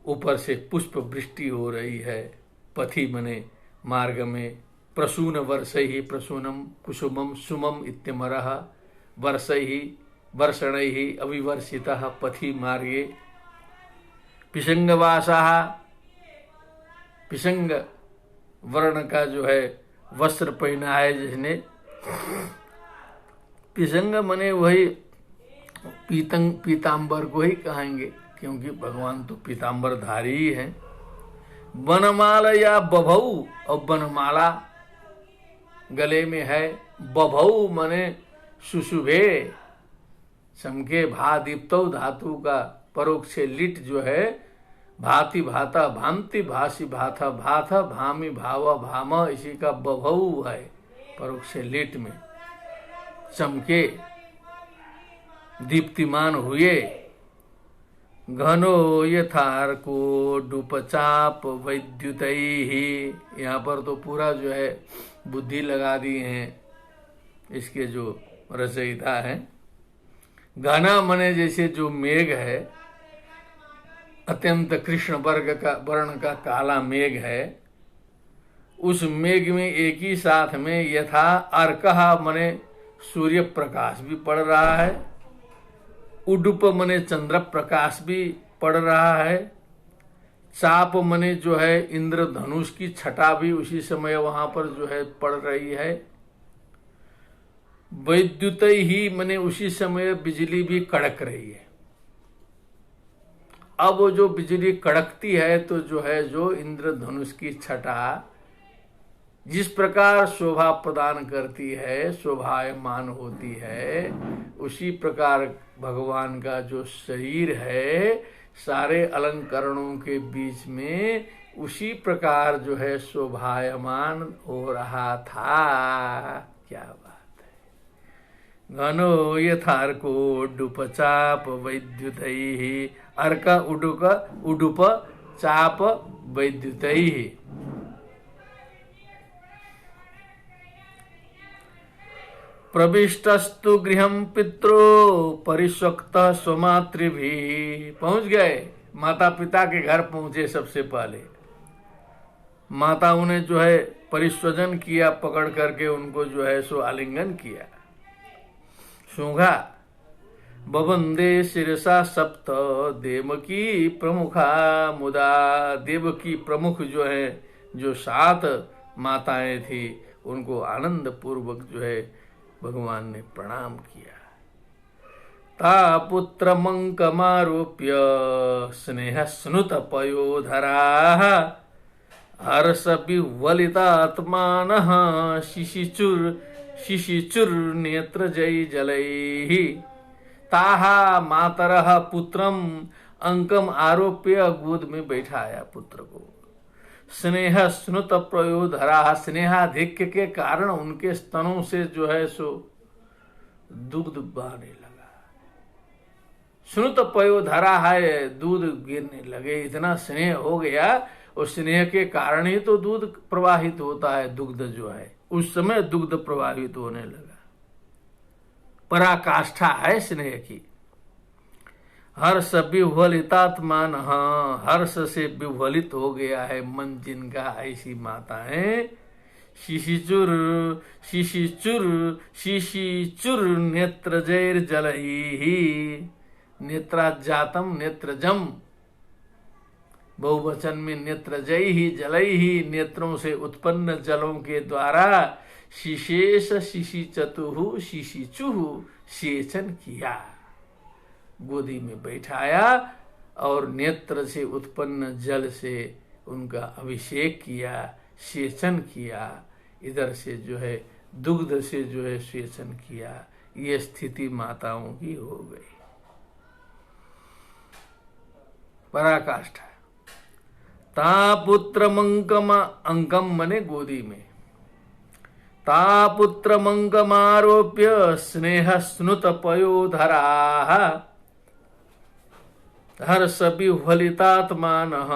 ऊपर से पुष्प वृष्टि हो रही है। पथि मने मार्ग में, प्रसून वर्षैहि प्रसूनम कुसुमम सुमम इत्यमरः वर्षैहि वर्षणैहि अविवर्षितः पथि मार्गे। पिशंगवासाः, पिशंग वर्ण का जो है वस्त्र पहना है जिसने। पिशंग मने वही पीतांबर को ही कहेंगे, क्योंकि भगवान तो पीतांबर धारी ही है। वनमाला या बभौ, और वनमाला गले में है। बभौ मने सुशुभे, चमके। भा दीप्तौ धातु का परोक्ष लिट जो है, भाति भाता भांति भासी भाथा भाथा भामी भावा भाम, इसी का बभौ है परोक्ष लिट में। चमके, दीप्तिमान हुए। घनो यथार्को डुपचाप वैद्युतैहि, यहाँ पर तो पूरा जो है बुद्धि लगा दी है इसके जो रचयिता है। घना मने जैसे जो मेघ है, अत्यंत कृष्ण वर्ण का काला मेघ है, उस मेघ में एक ही साथ में यथा अर्कः मने सूर्य प्रकाश भी पड़ रहा है, उडुप मने चंद्र प्रकाश भी पड़ रहा है, चाप मने जो है इंद्रधनुष की छटा भी उसी समय वहां पर जो है पड़ रही है। वैद्युत ही मने उसी समय बिजली भी कड़क रही है। अब वो जो बिजली कड़कती है तो जो है जो इंद्रधनुष की छटा जिस प्रकार शोभा प्रदान करती है, शोभायमान होती है, उसी प्रकार भगवान का जो शरीर है सारे अलंकरणों के बीच में उसी प्रकार जो है शोभायमान हो रहा था। क्या बात है। घनो यथार्को डुपचाप वैद्युतैहि, अर्क उडुप चाप वैद्युतैहि। प्रविष्टस्तु गृहं पित्रो परिस्वक्त स्वमातृभिः। पहुंच गए, माता पिता के घर पहुंचे। सबसे पहले माताओं ने जो है परिस्वजन किया, पकड़ करके उनको जो है सो आलिंगन किया, सूंघा। बवंदे शिरसा सप्त देवकी प्रमुखा मुदा। देवकी प्रमुख जो है, जो 7 माताएं थी, उनको आनंद पूर्वक जो है भगवान ने प्रणाम किया। ता पुत्र मंकमारोप्य स्नेह स्नुत पयोधरा हर्ष विह्वलितात्मानः शिशिचुर नेत्र जय जलैः। ताहा मातरः पुत्रम अंकम आरोप्य, गोद में बैठाया पुत्र को। स्नेह स्नुत प्रयोधरा, स्नेहाधिक्य के कारण उनके स्तनों से जो है सो दुग्ध बहने लगा। स्नुत पयोधरा है, दूध गिरने लगे। इतना स्नेह हो गया, उस स्नेह के कारण ही तो दूध प्रवाहित होता है। दुग्ध जो है उस समय दुग्ध प्रवाहित होने लगा। पराकाष्ठा है स्नेह की। हर्ष विह्वलितात्मान, हर्ष से विह्वलित हो गया है मन जिनका, ऐसी माताएं। शिशिचुर नेत्र जैर जलही, नेत्राजातम नेत्रजम, बहुवचन में नेत्र जय ही जलई ही, नेत्रों से उत्पन्न जलों के द्वारा शिशेष शिशिचतुहु शिशिचुहु सेचन किया। गोदी में बैठाया और नेत्र से उत्पन्न जल से उनका अभिषेक किया, सेचन किया। इधर से जो है दुग्ध से जो है सेचन किया। ये स्थिति माताओं की हो गई। पराकाष्ठा। ता पुत्रमंकम, अंकम मने गोदी में, ता पुत्रमंकमारोप्य स्नेह स्नुत पयोधराः हर्ष विह्वलितात्मानः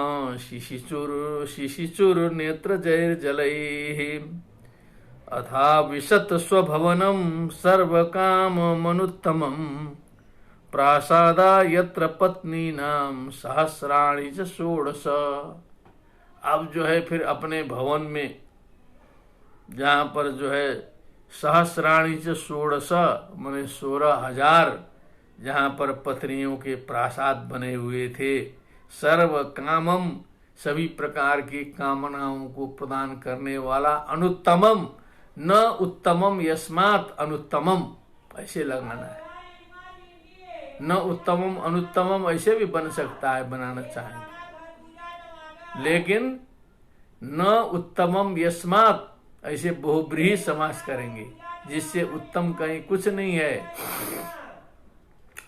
शिशिचुर नेत्र जैर्जलैः अथा विशत स्वभवनं सर्वकाममनुत्तमं प्रासादा यत्र पत्नीनां सहस्राणि च षोडश। अब जो है फिर अपने भवन में, जहाँ पर जो है सहस्राणि च षोडश माने 16,000 जहाँ पर पत्नियों के प्रासाद बने हुए थे, सर्व कामम सभी प्रकार की कामनाओं को प्रदान करने वाला, अनुत्तमम न उत्तमम यस्मात् अनुत्तमम, ऐसे लगाना है। न उत्तमम अनुत्तमम ऐसे भी बन सकता है, बनाना चाहेंगे, लेकिन न उत्तमम यस्मात् ऐसे बहुब्रीहि समास करेंगे, जिससे उत्तम कहीं कुछ नहीं है।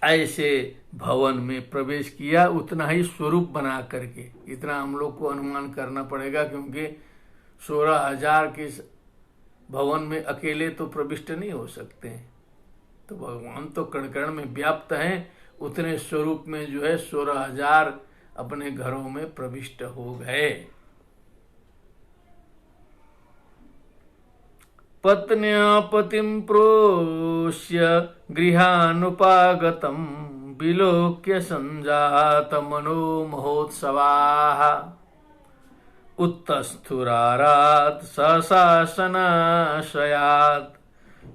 ऐसे भवन में प्रवेश किया, उतना ही स्वरूप बना करके, इतना हम लोग को अनुमान करना पड़ेगा, क्योंकि 16,000 के भवन में अकेले तो प्रविष्ट नहीं हो सकते हैं। तो भगवान तो कण कण में व्याप्त हैं, उतने स्वरूप में जो है 16,000 अपने घरों में प्रविष्ट हो गए। पत्न्या पतिं प्रोष्य गृहानुपागतं विलोक्य संजात मनो महोत्सवाः उत्तस्थुरारात् सशासनाशयात्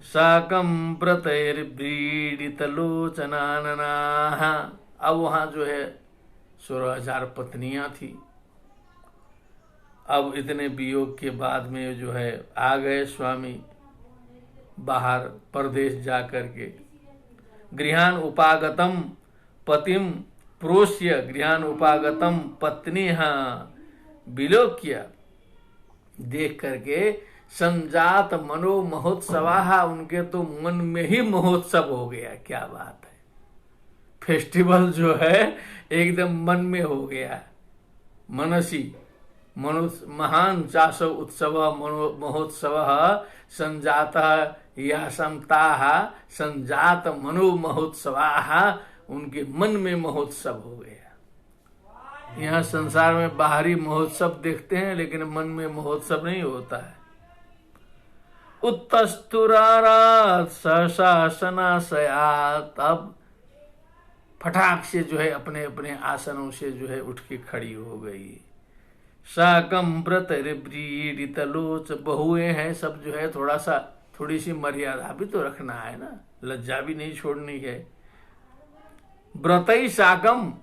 साकं व्रतैर्व्रीडितलोचनाननाः। अब वहाँ जो है 16,000 पत्नियां थी। अब इतने वियोग के बाद में जो है आ गए स्वामी बाहर परदेश जा करके। गृहान उपागतम पतिम प्रोष्य, गृहान उपागतम पत्नी विलोक्य, देख करके संजात मनो महोत्सवाः, उनके तो मन में ही महोत्सव हो गया। क्या बात है, फेस्टिवल जो है एकदम मन में हो गया। मनसी महान चासो उत्सव महोत्सव संजातः यासं ताः संजात मनो महोत्सवाः, उनके मन में महोत्सव हो गया। यहाँ संसार में बाहरी महोत्सव देखते हैं, लेकिन मन में महोत्सव नहीं होता है। उत्तस्तुरारात् सशासनाशयात्, अब फटाक से जो है अपने अपने आसनों से जो है उठ के खड़ी हो गई। साकम व्रतैर्व्रीडित लोच, बहुएं हैं सब, जो है थोड़ी सी मर्यादा भी तो रखना है ना, लज्जा भी नहीं छोड़नी है। व्रतै साकम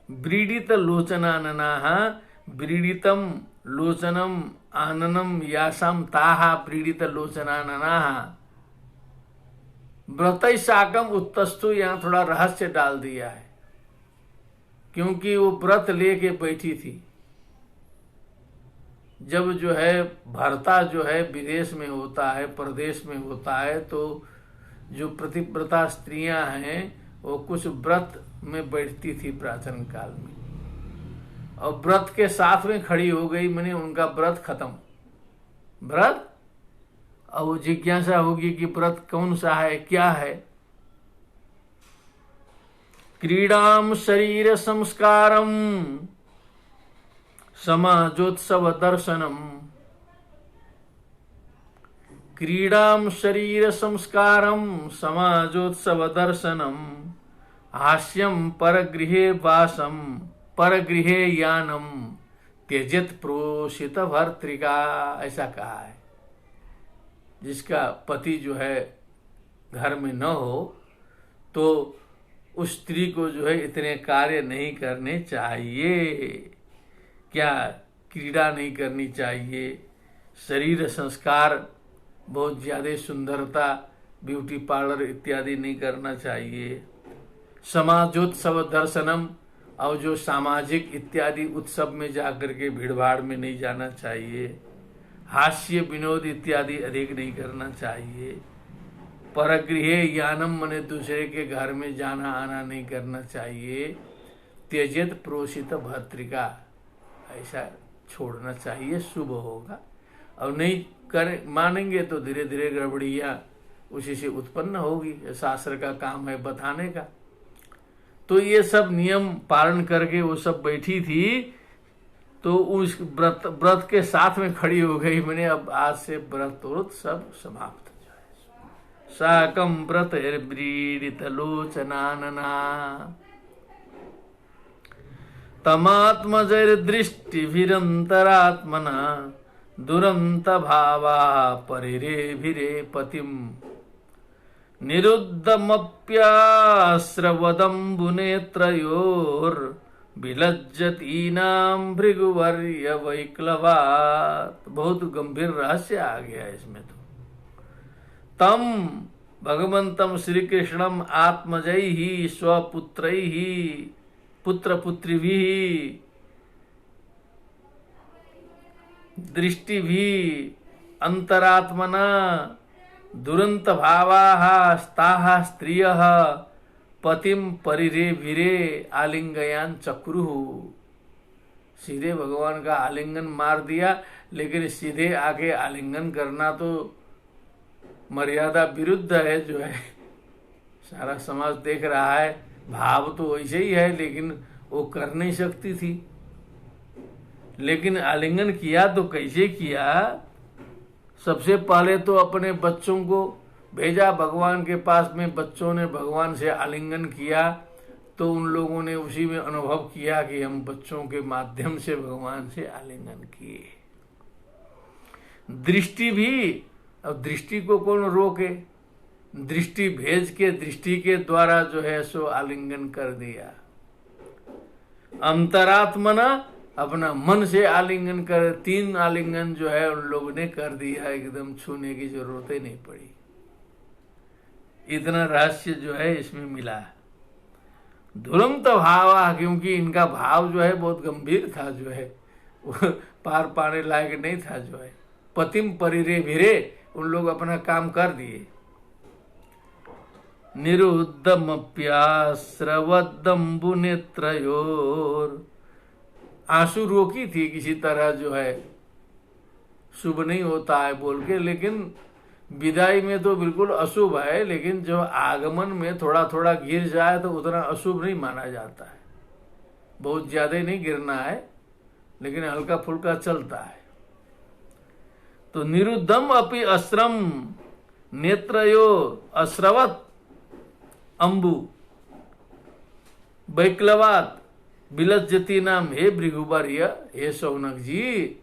व्रीडित लोचनाननाः, व्रीडितम लोचनम आननम यासाम ताः व्रीडित लोचनाननाः। व्रतै साकम उत्तस्तु, यहाँ थोड़ा रहस्य डाल दिया है, क्योंकि वो व्रत लेके बैठी थी। जब जो है भरता जो है विदेश में होता है, प्रदेश में होता है, तो जो प्रतिव्रता स्त्रियां हैं वो कुछ व्रत में बैठती थी प्राचीन काल में, और व्रत के साथ में खड़ी हो गई, माने उनका व्रत खत्म। व्रत, और वो जिज्ञासा होगी कि व्रत कौन सा है, क्या है। क्रीडाम शरीर संस्कारम समाजोत्सव दर्शनम, क्रीडाम शरीर संस्कारम समाजोत्सव दर्शनम, हास्यम परगृहे वासम परगृहे यानम त्यजित प्रोषित भर्तृका, ऐसा कहा है। जिसका पति जो है घर में न हो, तो उस स्त्री को जो है इतने कार्य नहीं करने चाहिए। क्या, क्रीड़ा नहीं करनी चाहिए, शरीर संस्कार, बहुत ज्यादा सुंदरता, ब्यूटी पार्लर इत्यादि नहीं करना चाहिए। समाजोत्सव दर्शनम, और जो सामाजिक इत्यादि उत्सव में जाकर के भीड़ भाड़ में नहीं जाना चाहिए। हास्य विनोद इत्यादि अधिक नहीं करना चाहिए। परगृहे यानम, मने दूसरे के घर में जाना आना नहीं करना चाहिए। त्यजित प्रोषित भर्तृका, ऐसा छोड़ना चाहिए, शुभ होगा। और नहीं कर मानेंगे तो धीरे धीरे गड़बड़ियाँ उसी से उत्पन्न होगी। शास्त्र का काम है बताने का। तो ये सब नियम पालन करके वो सब बैठी थी, तो उस व्रत के साथ में खड़ी हो गई। मैंने अब आज से व्रत सब समाप्त। साकं व्रतैर्व्रीडित लोचनानना तमात्मजैर्दृष्टिभिरन्तरात्मना दुरंत भावा परिरेभिरे पतिम निरुद्धमप्यास्रवदम्बुनेत्रयोर्विलज्जतीनां भृगुवर्य वैक्लवात्। बहुत गंभीर रहस्य आ गया इसमें। तो तम भगवंतम श्री कृष्णम आत्मजैहि स्वपुत्रैहि पुत्रपुत्रिभिः दृष्टिभिः अंतरात्मना दुरंत भावाः स्ताः स्त्रियः पतिम परिरेभिरे आलिंगयान चक्रुः। सीधे भगवान का आलिंगन मार दिया, लेकिन सीधे आके आलिंगन करना तो मर्यादा विरुद्ध है। जो है सारा समाज देख रहा है, भाव तो वैसे ही है, लेकिन वो कर नहीं सकती थी। लेकिन आलिंगन किया तो कैसे किया? सबसे पहले तो अपने बच्चों को भेजा भगवान के पास में। बच्चों ने भगवान से आलिंगन किया, तो उन लोगों ने उसी में अनुभव किया कि हम बच्चों के माध्यम से भगवान से आलिंगन किए। दृष्टि भी, अब दृष्टि को कौन रोके? दृष्टि भेज के दृष्टि के द्वारा जो है सो आलिंगन कर दिया। अंतरात्मना, अपना मन से आलिंगन कर। 3 आलिंगन जो है उन लोगों ने कर दिया, एकदम छूने की जरूरत ही नहीं पड़ी। इतना रहस्य जो है इसमें मिला। दुरंत भावा, क्योंकि इनका भाव जो है बहुत गंभीर था, जो है पार पाने लायक नहीं था। जो है पतिम परिरेभिरे, उन लोग अपना काम कर दिए। निरुद्धमप्यास्रवदम्बुनेत्रयोर, आंसू रोकी थी किसी तरह, जो है शुभ नहीं होता है बोल के। लेकिन विदाई में तो बिल्कुल अशुभ है, लेकिन जो आगमन में थोड़ा थोड़ा गिर जाए तो उतना अशुभ नहीं माना जाता है। बहुत ज्यादा नहीं गिरना है, लेकिन हल्का फुल्का चलता है। तो निरुद्धम अपि अस्रम नेत्रयो अस्रवत अंबु वैक्लवात विलज्जती नाम। हे भृगुवर्य, हे शौनक जी,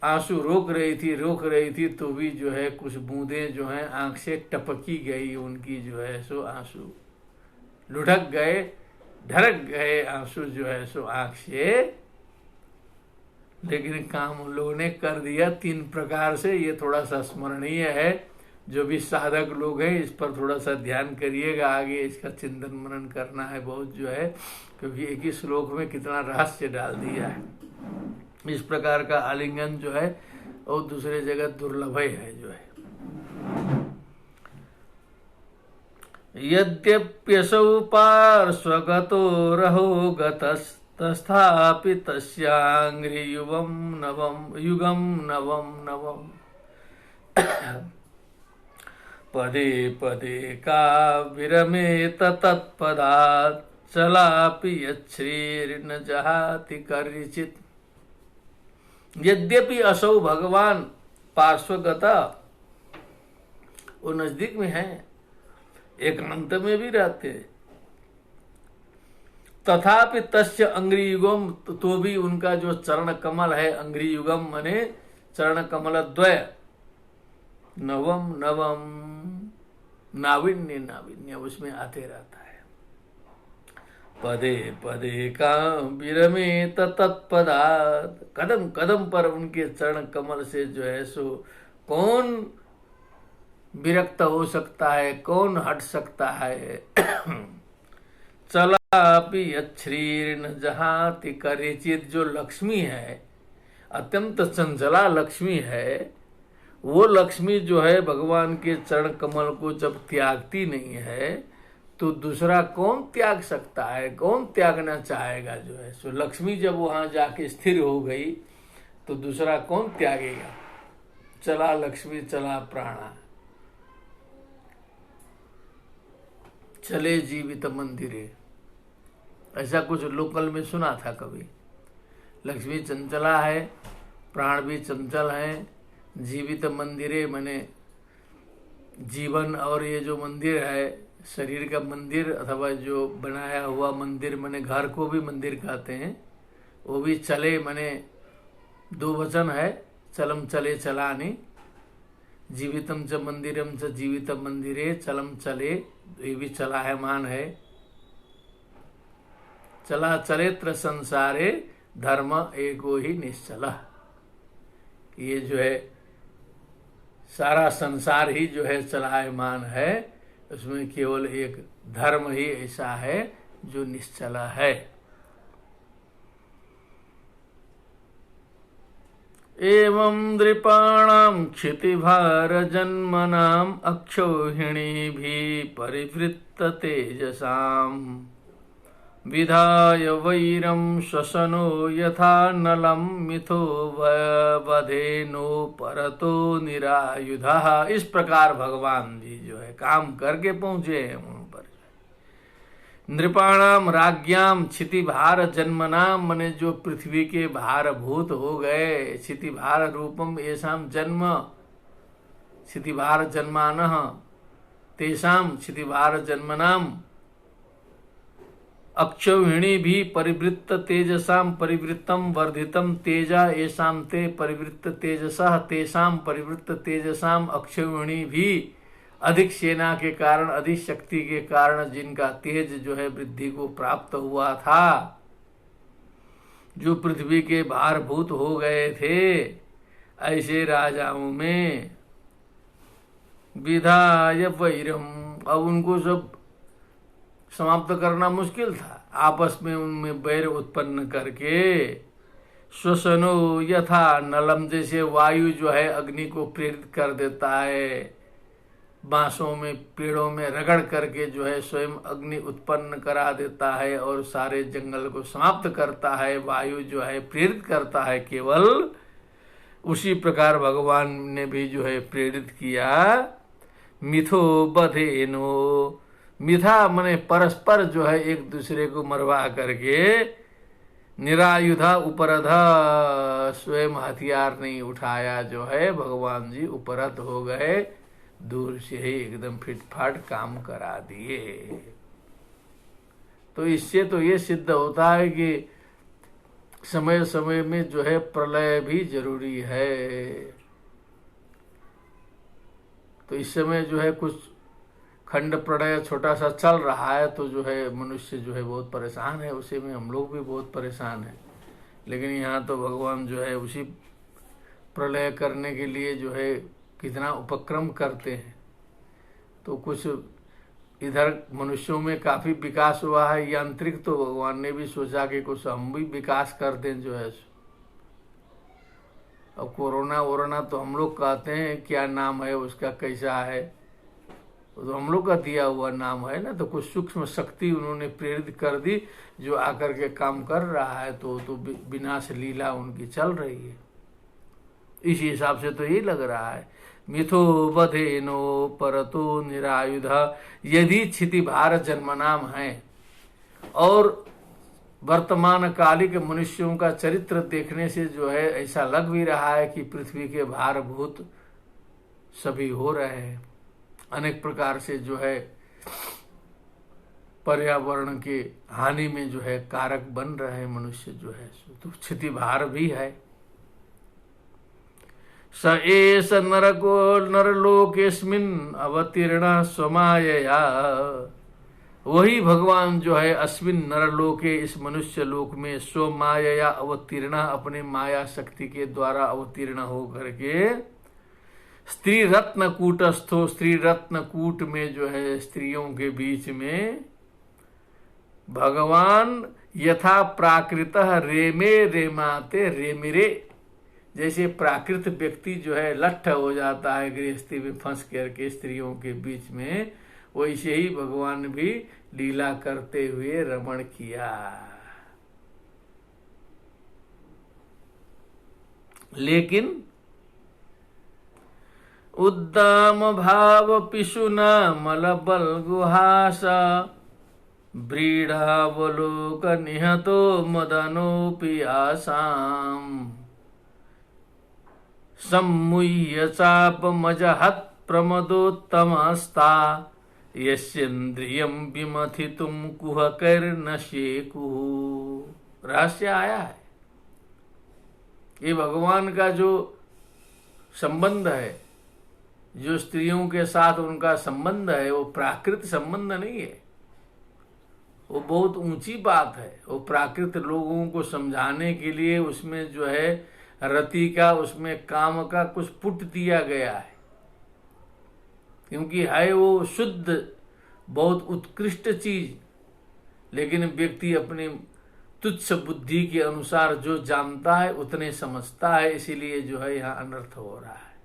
आंसू रोक रही थी तो भी जो है कुछ बूंदें जो है आंख से टपकी गई उनकी, जो है सो आंसू लुढ़क गए, ढरक गए आंसू जो है सो आंख से। लेकिन काम उन लोगों ने कर दिया 3 प्रकार से। ये थोड़ा सा स्मरणीय है। जो भी साधक लोग हैं इस पर थोड़ा सा ध्यान करिएगा, आगे इसका चिंतन मनन करना है बहुत, जो है क्योंकि एक ही श्लोक में कितना रहस्य डाल दिया है। इस प्रकार का आलिंगन जो है और दूसरे जगह दुर्लभ है। जो है यद्यप्यसौ पार्श्वगतो रहो गतस्तस्थापि तस्यांघ्रियुगं नवम पदे पदे का विरमेत तत्पदात् चलापि यच्छ्रीर्न जहाति कर्चित। यद्यपि असौ भगवान पार्श्वगता, वो नजदीक में है, एकांत में भी रहते, तथापि तस्य अंग्रियुगम, तो भी उनका जो चरण कमल है, अंग्रियुगम माने चरण कमल द्वय, नवम नाविन्य उसमें आते रहता है। पदे पदे का विरमेत तत्पदात्, कदम कदम पर उनके चरण कमल से जो है सो कौन विरक्त हो सकता है, कौन हट सकता है। चलापि यच्छ्रीर्न जहाति कर्चित, जो लक्ष्मी है, अत्यंत चंचला लक्ष्मी है, वो लक्ष्मी जो है भगवान के चरण कमल को जब त्यागती नहीं है तो दूसरा कौन त्याग सकता है, कौन त्यागना चाहेगा जो है। सो लक्ष्मी जब वहां जाके स्थिर हो गई तो दूसरा कौन त्यागेगा। चला लक्ष्मी चला प्राणा, चले जीवित मंदिरे, ऐसा कुछ लोकल में सुना था कभी। लक्ष्मी चंचला है, प्राण भी चंचल है, जीवित मंदिरे माने जीवन, और ये जो मंदिर है शरीर का मंदिर अथवा जो बनाया हुआ मंदिर माने घर को भी मंदिर कहते हैं, वो भी चले माने दो वचन है, चलम चले चलानी, जीवितम च मंदिरम च जीवित मंदिरे, चलम चले, ये भी चलायमान है। चला चलेत्र संसारे धर्म एको ही निश्चला, ये जो है सारा संसार ही जो है चलायमान है, उसमें केवल एक धर्म ही ऐसा है जो निश्चला है। एवं नृपाणां क्षितिभार जन्मनां अक्षौहिणी भी परिवृत्त तेजसाम् विधाय वैरं श्वसनो यथा नलं मिथो वधेनो परतो निरायुधः। इस प्रकार भगवान जी जो है काम करके पहुंचे हैं वहां पर। नृपाणाम राज्ञाम क्षितिभार जन्मनाम, मने जो पृथ्वी के भारभूत हो गए, क्षितिभार रूपम येषाम जन्म, क्षितिभार जन्मानः तेषाम क्षितिभार जन्मनाम अक्षौहिणी भी परिवृत्त तेजसाम परिवृत्तम वर्धितम तेजा येषाम ते परिवृत्त तेजसः तेषाम परिवृत्त तेजसाम अक्षौहिणी भी, अधिक सेना के कारण अधिक शक्ति के कारण जिनका तेज जो है वृद्धि को प्राप्त हुआ था, जो पृथ्वी के भारभूत हो गए थे, ऐसे राजाओं में विधाय वैरम, अब उनको सब समाप्त करना मुश्किल था, आपस में उनमें वैर उत्पन्न करके श्वसनो यथा नलम, जैसे वायु जो है अग्नि को प्रेरित कर देता है, बांसों में पेड़ों में रगड़ करके जो है स्वयं अग्नि उत्पन्न करा देता है और सारे जंगल को समाप्त करता है, वायु जो है प्रेरित करता है केवल, उसी प्रकार भगवान ने भी जो है प्रेरित किया। मिथो बधेनो, मिथा मने परस्पर जो है एक दूसरे को मरवा करके, निरायुधा उपरधा, स्वयं हथियार नहीं उठाया जो है भगवान जी उपरत हो गए, दूर से ही एकदम फिटफाट काम करा दिए। तो इससे तो ये सिद्ध होता है कि समय समय में जो है प्रलय भी जरूरी है। तो इस समय जो है कुछ खंड प्रलय छोटा सा चल रहा है, तो जो है मनुष्य जो है बहुत परेशान है, उसी में हम लोग भी बहुत परेशान हैं। लेकिन यहाँ तो भगवान जो है उसी प्रलय करने के लिए जो है कितना उपक्रम करते हैं। तो कुछ इधर मनुष्यों में काफी विकास हुआ है यांत्रिक, तो भगवान ने भी सोचा कि कुछ हम भी विकास कर दें जो है। अब कोरोना वोरोना तो हम लोग कहते हैं, क्या नाम है उसका, कैसा है, तो हम लोग का दिया हुआ नाम है ना। तो कुछ सूक्ष्म शक्ति उन्होंने प्रेरित कर दी जो आकर के काम कर रहा है, तो विनाश लीला उनकी चल रही है। इस हिसाब से तो यही लग रहा है। मिथो बधेनो परतो निरायुध, यदि क्षितिभार जन्मनाम है और वर्तमान कालिक मनुष्यों का चरित्र देखने से जो है ऐसा लग भी रहा है कि पृथ्वी के भारभूत सभी हो रहे हैं, अनेक प्रकार से जो है पर्यावरण के हानि में जो है कारक बन रहे हैं मनुष्य जो है, तो क्षितिभार भी है। स एष नरको नरलोकेस्मिन् अवतीर्ण स्वमायया, वही भगवान जो है अस्मिन नरलोके, इस मनुष्य लोक में स्वमायया अवतीर्ण, अपने माया शक्ति के द्वारा अवतीर्ण हो करके, स्त्री रत्न कूटस्थो, स्त्री रत्न कूट में जो है स्त्रियों के बीच में भगवान यथा प्राकृतः रेमे रेमाते रेमिरे, जैसे प्राकृत व्यक्ति जो है लट्ठ हो जाता है गृहस्थी में फंस करके स्त्रियों के बीच में, वैसे ही भगवान भी लीला करते हुए रमण किया। लेकिन उद्दाम भाव पिशुना मलबल गुहास व्रीडावलोक निहतो मदनोऽपि आसाम् सम्मुह्य चापमजहत् प्रमदोत्तमस्ता यस्येन्द्रियं विमथितुं कुहकैर्न शेकुः। रहस्य आया है। ये भगवान का जो संबंध है, जो स्त्रियों के साथ उनका संबंध है, वो प्राकृत संबंध नहीं है, वो बहुत ऊंची बात है। वो प्राकृत लोगों को समझाने के लिए उसमें जो है रति का, उसमें काम का कुछ पुट दिया गया है, क्योंकि है वो शुद्ध बहुत उत्कृष्ट चीज, लेकिन व्यक्ति अपनी तुच्छ बुद्धि के अनुसार जो जानता है उतने समझता है, इसीलिए जो है यहाँ अनर्थ हो रहा है,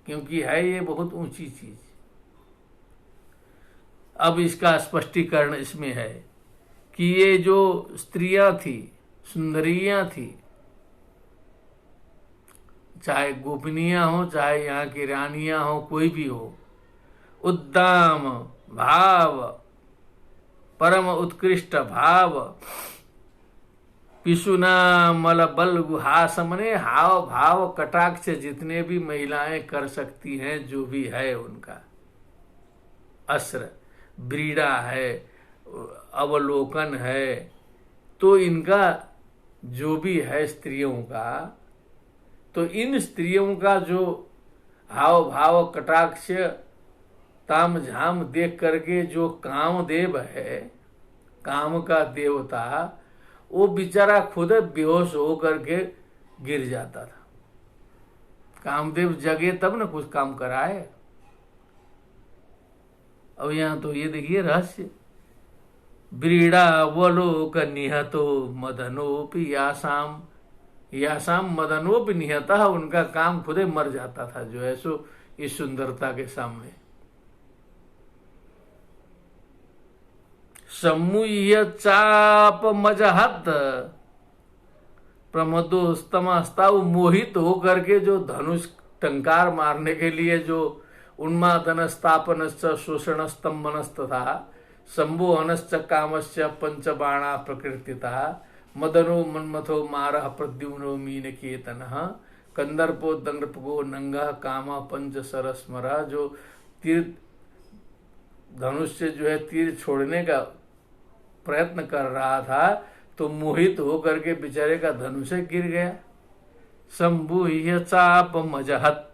क्योंकि है ये बहुत ऊंची चीज। अब इसका स्पष्टीकरण इसमें है कि ये जो स्त्रियां थी, सुंदरियां थी, चाहे गोपनियां हो, चाहे यहाँ की रानियां हो, कोई भी हो, उद्दाम भाव, परम उत्कृष्ट भाव, पिशुना मल बल गुहास, मने हाव भाव कटाक्ष जितने भी महिलाएं कर सकती हैं, जो भी है उनका अस्त्र, ब्रीड़ा है, अवलोकन है, तो इनका जो भी है स्त्रियों का, तो इन स्त्रियों का जो हाव भाव कटाक्ष ताम झाम देख करके जो कामदेव है, काम का देवता, वो बेचारा खुद बेहोश हो करके गिर जाता था। कामदेव जगे तब न कुछ काम कराए। अब यहां तो ये देखिए रहस्य, व्रीडावलोक निहतो मदनोपि यासाम, यासाम मदनोपि निहता, उनका काम खुदे मर जाता था जो है सो इस सुंदरता के सामने। सम्मुह्य चाप मजहत प्रमदोस्तमस्ता, वो मोहित हो करके जो धनुष टंकार मारने के लिए जो उन्मादनस्तापनश्च शोषणस्तंभनस्त था, संबोहनश्च कामश्च पंचबाणा प्रकृतिता, मदनो मन्मथो मारः प्रद्युम्नो मीनकेतनः, कंदर्पो दंड्रपको नंगः काम पंच सरस्मरा, जो तीर धनुष से जो है तीर छोड़ने का प्रयत्न कर रहा था, तो मोहित होकर के बेचारे का धनुष गिर गया। संबुह्य चाप मजहत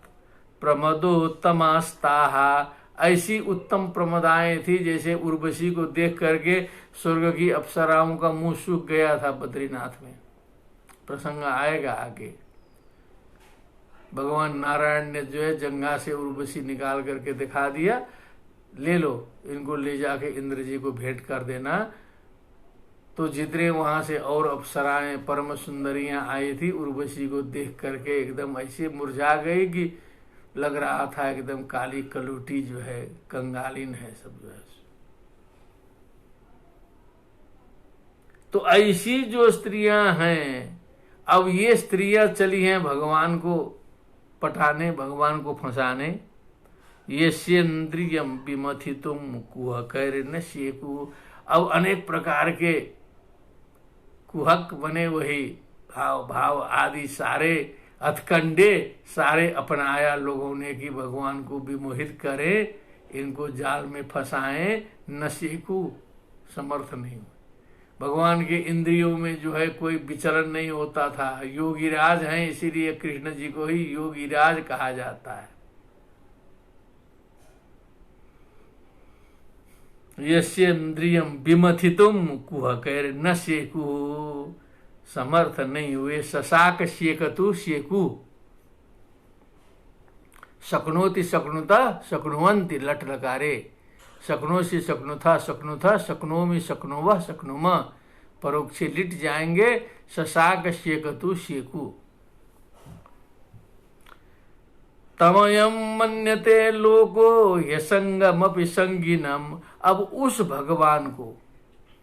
प्रमदोत्तमास्ताः, ऐसी उत्तम प्रमदाएं थी जैसे उर्वशी को देख करके स्वर्ग की अप्सराओं का मुंह सूख गया था बद्रीनाथ में। प्रसंग आएगा आगे। भगवान नारायण ने जो है जंगा से उर्वशी निकाल करके दिखा दिया, ले लो इनको, ले जाके इंद्र जी को भेंट कर देना। तो जितने वहां से और अप्सराएं परम सुंदरियां आई थी, उर्वशी को देख करके एकदम ऐसे मुरझा गई कि लग रहा था एकदम काली कलूटी जो है, कंगालिन है सब जो है। तो ऐसी जो स्त्रियां हैं, अब ये स्त्रियां चली हैं भगवान को पटाने, भगवान को फंसाने। ये सेन्द्रियम विमथितुम कुहकैर्न शेकु, अब अनेक प्रकार के कुहक बने वही भाव भाव आदि सारे हथकंडे सारे अपनाया लोगों ने कि भगवान को विमोहित करे, इनको जाल में फंसाएं, न शेकु, समर्थ नहीं हुए। भगवान के इंद्रियों में जो है कोई विचलन नहीं होता था। योगीराज हैं, इसीलिए कृष्ण जी को ही योगीराज कहा जाता है। यस्येन्द्रियम विमथितुम कुहकैर न शेकु, समर्थ नहीं हुए। सशाक शेकतु शेकु, शक्नोति शक्नुता शक्नुवंति लट लकारे, शक्नोसी शक्नुथा शक्नुथा शक्नोमी शक्नोवः शक्नुम, परोक्षे लिट जाएंगे। सशाक शेकतु शेकु, तमयम मन्यते लोको ह्यसंगमपि संगिनम, अब उस भगवान को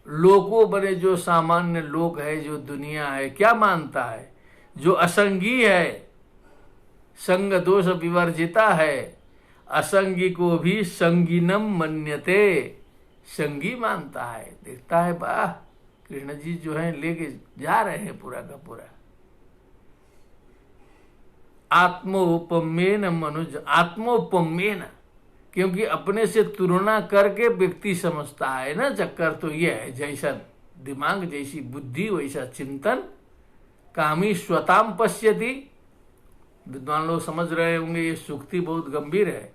लोकों बने, जो सामान्य लोक है, जो दुनिया है, क्या मानता है? जो असंगी है, संग दोष विवर्जिता है, असंगी को भी संगीनम मन्यते, संगी मानता है। देखता है वाह, कृष्ण जी जो है लेके जा रहे हैं पूरा का पूरा। आत्मोपमेन मनुज, आत्मोपमेन, क्योंकि अपने से तुलना करके व्यक्ति समझता है ना। चक्कर तो यह है, जैसा दिमाग, जैसी बुद्धि, वैसा चिंतन। कामी स्वताम पश्यति, विद्वान लोग समझ रहे होंगे ये सूक्ति बहुत गंभीर है।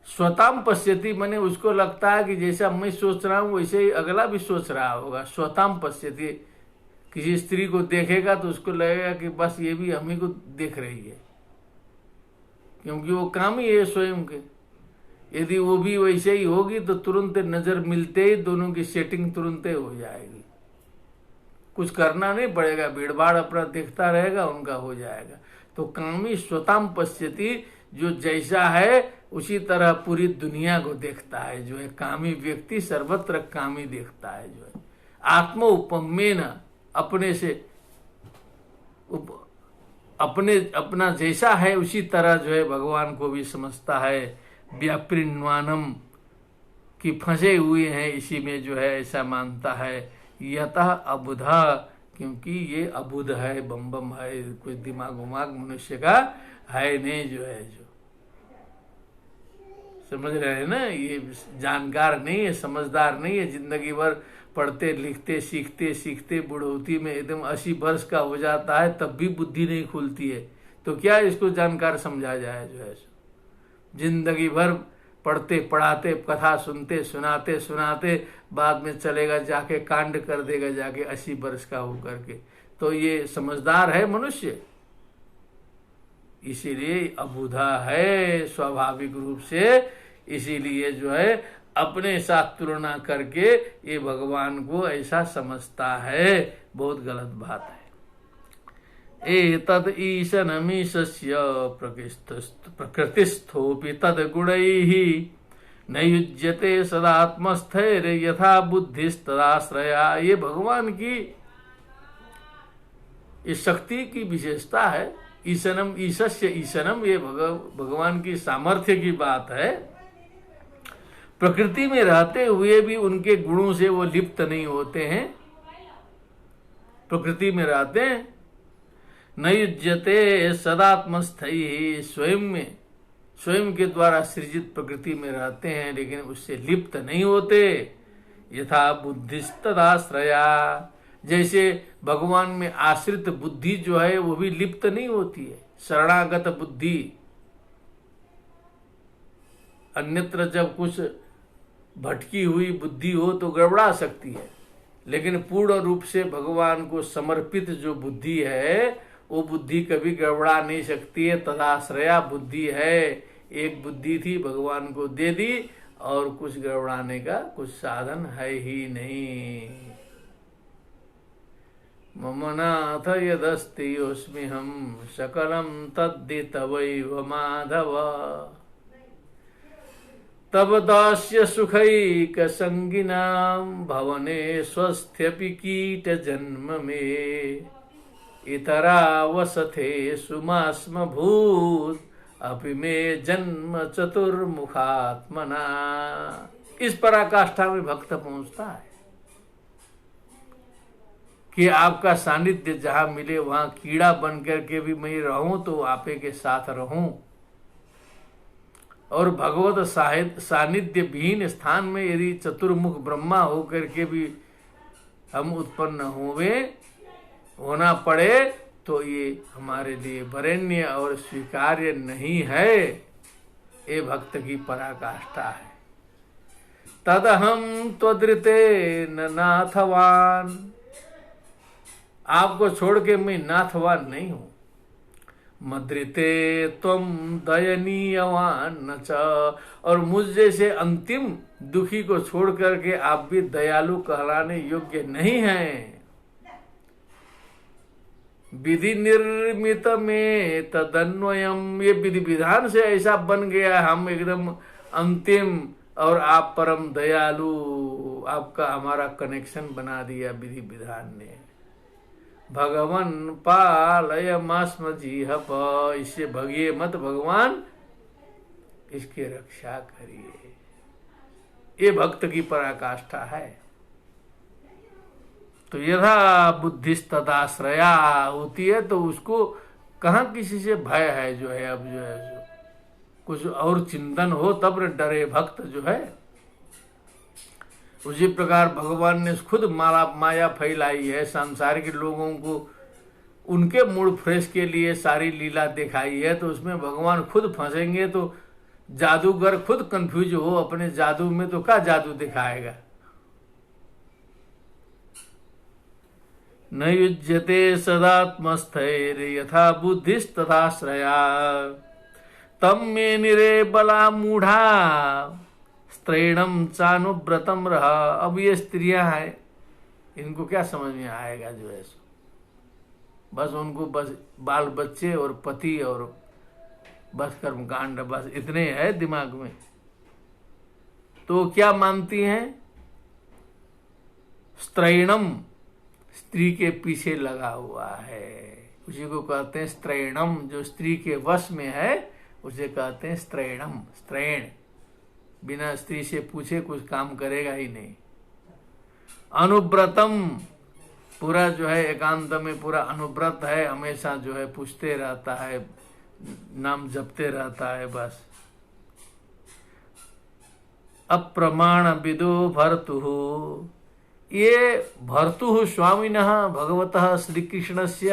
स्वताम पश्यति माने उसको लगता है कि जैसा मैं सोच रहा हूं वैसे ही अगला भी सोच रहा होगा। स्वताम पश्यति, किसी स्त्री को देखेगा तो उसको लगेगा कि बस ये भी हम ही को देख रही है, क्योंकि वो कामी है स्वयं के। यदि वो भी वैसे ही होगी तो तुरंत नजर मिलते ही दोनों की सेटिंग तुरंत हो जाएगी, कुछ करना नहीं पड़ेगा, भीड़ भाड़ अपना देखता रहेगा, उनका हो जाएगा। तो कामी स्वताम पश्यति, जो जैसा है उसी तरह पूरी दुनिया को देखता है। जो है कामी व्यक्ति सर्वत्र कामी देखता है। जो है आत्म उपमेन, अपने से अपना जैसा है उसी तरह जो है भगवान को भी समझता है। व्यापृण्वानम, कि फंसे हुए हैं इसी में, जो है ऐसा मानता है। यतः अबुधा, क्योंकि ये अबुध है, बम बम है, कोई दिमाग उमाग मनुष्य का है नहीं, जो है जो समझ रहे हैं ना, ये जानकार नहीं है, समझदार नहीं है। जिंदगी भर पढ़ते लिखते सीखते सीखते बुढ़ौती में एकदम 80 वर्ष का हो जाता है, तब भी बुद्धि नहीं खुलती है, तो क्या इसको जानकार समझा जाए? जो है जिंदगी भर पढ़ते पढ़ाते, कथा सुनते सुनाते सुनाते, बाद में चलेगा जाके कांड कर देगा जाके 80 वर्ष का हो करके, तो ये समझदार है मनुष्य? इसीलिए अबुधा है स्वाभाविक रूप से। इसीलिए जो है अपने साथ तुलना करके ये भगवान को ऐसा समझता है। बहुत गलत बात है। एतद् ईशनमीशस्य प्रकृतिस्थोऽपि तद्गुणैः न युज्यते सदात्मस्थैर् यथा बुद्धिस्तदाश्रया। ये भगवान की इस शक्ति की विशेषता है। ईशनम, ईशस्य ईशनम, ये भगवान की सामर्थ्य की बात है। प्रकृति में रहते हुए भी उनके गुणों से वो लिप्त नहीं होते हैं। प्रकृति में रहते हैं, न युज्यते सदात्मस्थैः, स्वयं में, स्वयं के द्वारा सृजित प्रकृति में रहते हैं, लेकिन उससे लिप्त नहीं होते। यथा बुद्धिस्तदाश्रया, जैसे भगवान में आश्रित बुद्धि जो है वो भी लिप्त नहीं होती है। शरणागत बुद्धि, अन्यत्र जब कुछ भटकी हुई बुद्धि हो तो गड़बड़ा सकती है, लेकिन पूर्ण रूप से भगवान को समर्पित जो बुद्धि है वो बुद्धि कभी गड़बड़ा नहीं सकती है। तदाश्रया बुद्धि है, एक बुद्धि थी भगवान को दे दी और कुछ गड़बड़ाने का कुछ साधन है ही नहीं। मम नाथ यदस्ति योऽस्म्यहं सकलं तद्धि तवैव माधव। तब दास्य सुखैक संगिनां भवने स्वस्थ्यपि कीट जन्म में। इतरा वसथे सुमास्म भूत अपि में जन्म चतुर्मुखात्मना। इस पराकाष्ठा में भक्त पहुंचता है कि आपका सानिध्य जहां मिले वहां कीड़ा बन करके भी मैं रहूं तो आपे के साथ रहूं, और भगवत सानिध्य विहीन स्थान में यदि चतुर्मुख ब्रह्मा होकर के भी हम उत्पन्न होना पड़े तो ये हमारे लिए वरेण्य और स्वीकार्य नहीं है। ये भक्त की पराकाष्ठा है। तदहम त्वदृते न नाथवान, आपको छोड़ के मैं नाथवान नहीं हूं। मद्रिते त्वम दयनीयवान न च, और मुझ जैसे अंतिम दुखी को छोड़ करके आप भी दयालु कहलाने योग्य नहीं हैं। विधि निर्मित में तदन्वयम, ये विधि विधान से ऐसा बन गया, हम एकदम अंतिम और आप परम दयालु, आपका हमारा कनेक्शन बना दिया विधि विधान ने। भगवन पालय मास्म जीहप, इससे भगिए मत भगवान, इसकी रक्षा करिए। ये भक्त की पराकाष्ठा है। तो यथा बुद्धिस्तदाश्रया होती है तो उसको कहाँ किसी से भय है जो है। अब जो है कुछ और चिंतन हो तब डरे भक्त जो है। उसी प्रकार भगवान ने खुद माया फैलाई है, सांसारिक लोगों को उनके मूड फ्रेश के लिए सारी लीला दिखाई है। तो उसमें भगवान खुद फंसेंगे तो जादूगर खुद कंफ्यूज हो अपने जादू में, तो क्या जादू दिखाएगा। न युज्यते सदात्मस्थैर यथा बुद्धिस्तथाश्रया, तम मे निरे बला मूढ़ा स्त्रीणम चानुव्रतम रहा। अब ये स्त्रियां हैं, इनको क्या समझ में आएगा जो है। बस उनको बस बाल बच्चे और पति और बस कर्मकांड, बस इतने है दिमाग में। तो क्या मानती हैं? स्त्रैणम, स्त्री के पीछे लगा हुआ है, उसी को कहते हैं स्त्रैणम। जो स्त्री के वश में है उसे कहते हैं स्त्रैणम। स्त्रैण बिना स्त्री से पूछे कुछ काम करेगा ही नहीं। अनुव्रतम, पूरा जो है एकांत में पूरा अनुव्रत है, हमेशा जो है पूछते रहता है, नाम जपते रहता है बस। अप्रमाण विदो भर्तु, ये भर्तु स्वामिनः भगवतः श्री कृष्णस्य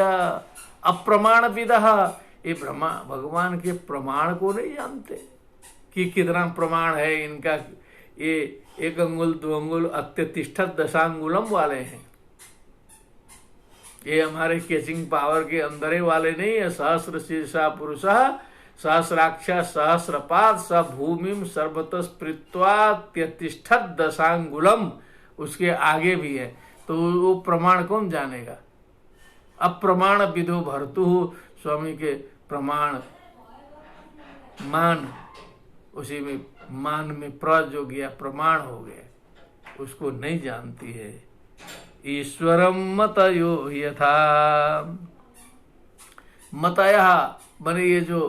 अप्रमाण विदः, ये भगवान के प्रमाण को नहीं जानते कि कितना प्रमाण है इनका। ये 1 अंगुल 2 अंगुल अत्यतिष्ठत दशांगुलम वाले हैं। ये हमारे कैचिंग पावर के अंदर ही वाले नहीं है। सहस्र शीर्षा पुरुषः सहस्राक्ष सहस्रपाद स भूमिम सर्वतः स्पृत्वा त्यतिष्ठत दशांगुलम, उसके आगे भी है। तो वो प्रमाण कौन जानेगा। अप्रमाण विदो भर्तु, स्वामी के प्रमाण मान, उसी में मान में प्र जो गया प्रमाण हो गया, उसको नहीं जानती है। ईश्वरम मतयो यथा, मतया बने ये जो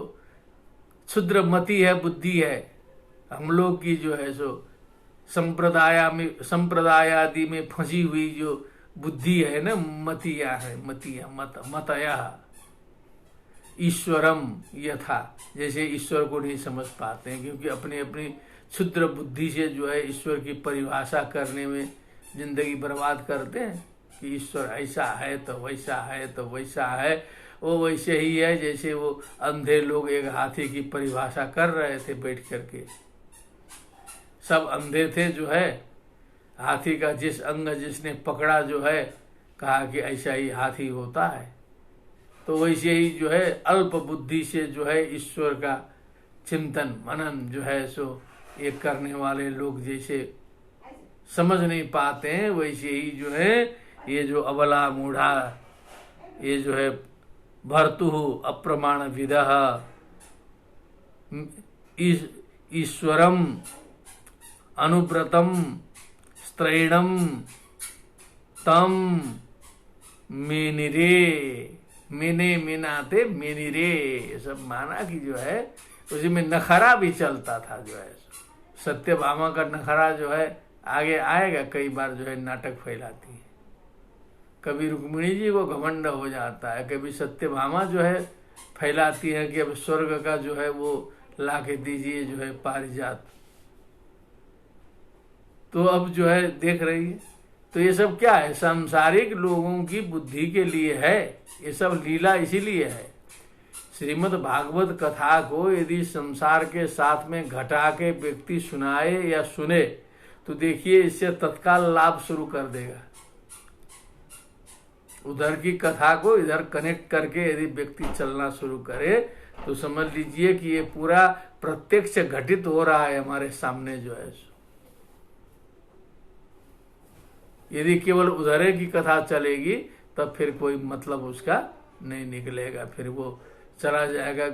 क्षुद्र मति है, बुद्धि है हम लोग की जो है सो संप्रदाय आदि में फंसी हुई जो बुद्धि है ना, मतिया है, मतया ईश्वरम यथा, जैसे ईश्वर को नहीं समझ पाते हैं क्योंकि अपनी अपनी क्षुद्र बुद्धि से जो है ईश्वर की परिभाषा करने में जिंदगी बर्बाद करते हैं कि ईश्वर ऐसा है तो वैसा है तो वैसा है। वो वैसे ही है जैसे वो अंधे लोग एक हाथी की परिभाषा कर रहे थे बैठ करके। सब अंधे थे जो है, हाथी का जिस अंग जिसने पकड़ा जो है कहा कि ऐसा ही हाथी होता है। तो वैसे ही जो है अल्प बुद्धि से जो है ईश्वर का चिंतन मनन जो है सो ये करने वाले लोग जैसे समझ नहीं पाते हैं, वैसे ही जो है ये जो अबला मूढ़ा ये जो है भर्तु अप्रमाण विदः ईश्वरम अनुव्रतम स्त्रैणम तम मेनिरे, मेने मीनाते मेनिरे, सब माना कि जो है उसी में नखरा भी चलता था। जो है सत्यभामा का नखरा जो है आगे आएगा, कई बार जो है नाटक फैलाती है। कभी रुक्मिणी जी को घमंड हो जाता है, कभी सत्यभामा जो है फैलाती है कि अब स्वर्ग का जो है वो ला के दीजिए जो है पारिजात। तो अब जो है देख रही है। तो ये सब क्या है, सांसारिक लोगों की बुद्धि के लिए है, ये सब लीला इसीलिए है। श्रीमद् भागवत कथा को यदि संसार के साथ में घटा के व्यक्ति सुनाए या सुने तो देखिए इससे तत्काल लाभ शुरू कर देगा। उधर की कथा को इधर कनेक्ट करके यदि व्यक्ति चलना शुरू करे तो समझ लीजिए कि ये पूरा प्रत्यक्ष घटित हो रहा है हमारे सामने जो है। यदि केवल उधरे की कथा चलेगी तब फिर कोई मतलब उसका नहीं निकलेगा, फिर वो चला जाएगा,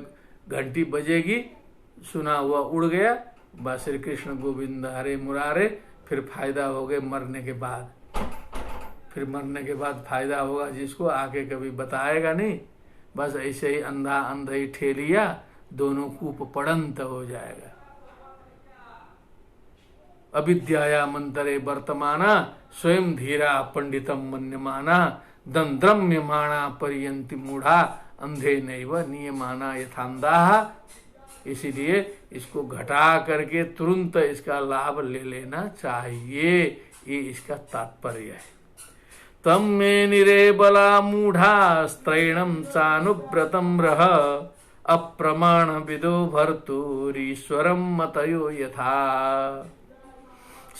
घंटी बजेगी, सुना हुआ उड़ गया बस श्री कृष्ण गोविंद हरे मुरारे, फिर फायदा हो गए मरने के बाद। फिर मरने के बाद फायदा होगा जिसको आके कभी बताएगा नहीं। बस ऐसे ही अंधा अंधई ठेलिया दोनों कूप पड़ंत हो जाएगा। अविद्याया मंतरे वर्तमाना स्वयं धीरा पंडितम मन्यमाना दंद्रम्यमाणा पर्यंति मूढ़ा अंधे नैव नियमाना यथांधा। इसीलिए इसको घटा करके तुरंत इसका लाभ ले लेना चाहिए, ये इसका तात्पर्य है। तम मे निरे बला मूढ़ा स्त्रैणम चानुव्रतम रह अप्रमाण विदो भर्तुरीश्वरम मतयो यथा।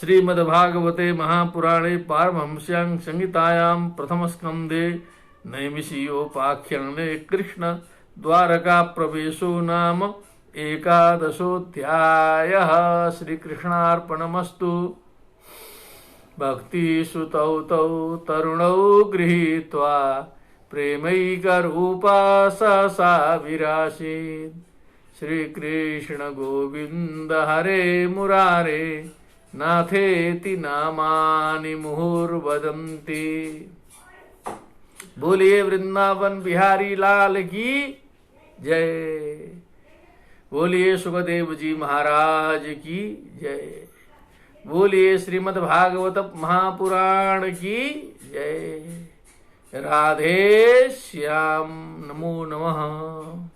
श्रीमद्भागवते महापुराणे पारमहंस्यां संहितायां प्रथम स्कंदे नैमिषीयोपाख्याने कृष्ण द्वारका प्रवेशो नाम एकादशोऽध्यायः। श्रीकृष्णार्पणमस्तु। भक्तिसुतौ तौ तरुणौ गृहीत्वा प्रेमैकरूपा सहसा विरासीत्। श्रीकृष्ण गोविंद हरे मुरारे नाथेति नामानि मुहुर्वदन्ति। बोलिए वृंदावन बिहारी लाल की जय। बोलिए सुखदेव जी महाराज की जय। बोलिए श्रीमद् भागवत महापुराण की जय। राधे श्याम। नमो नमः।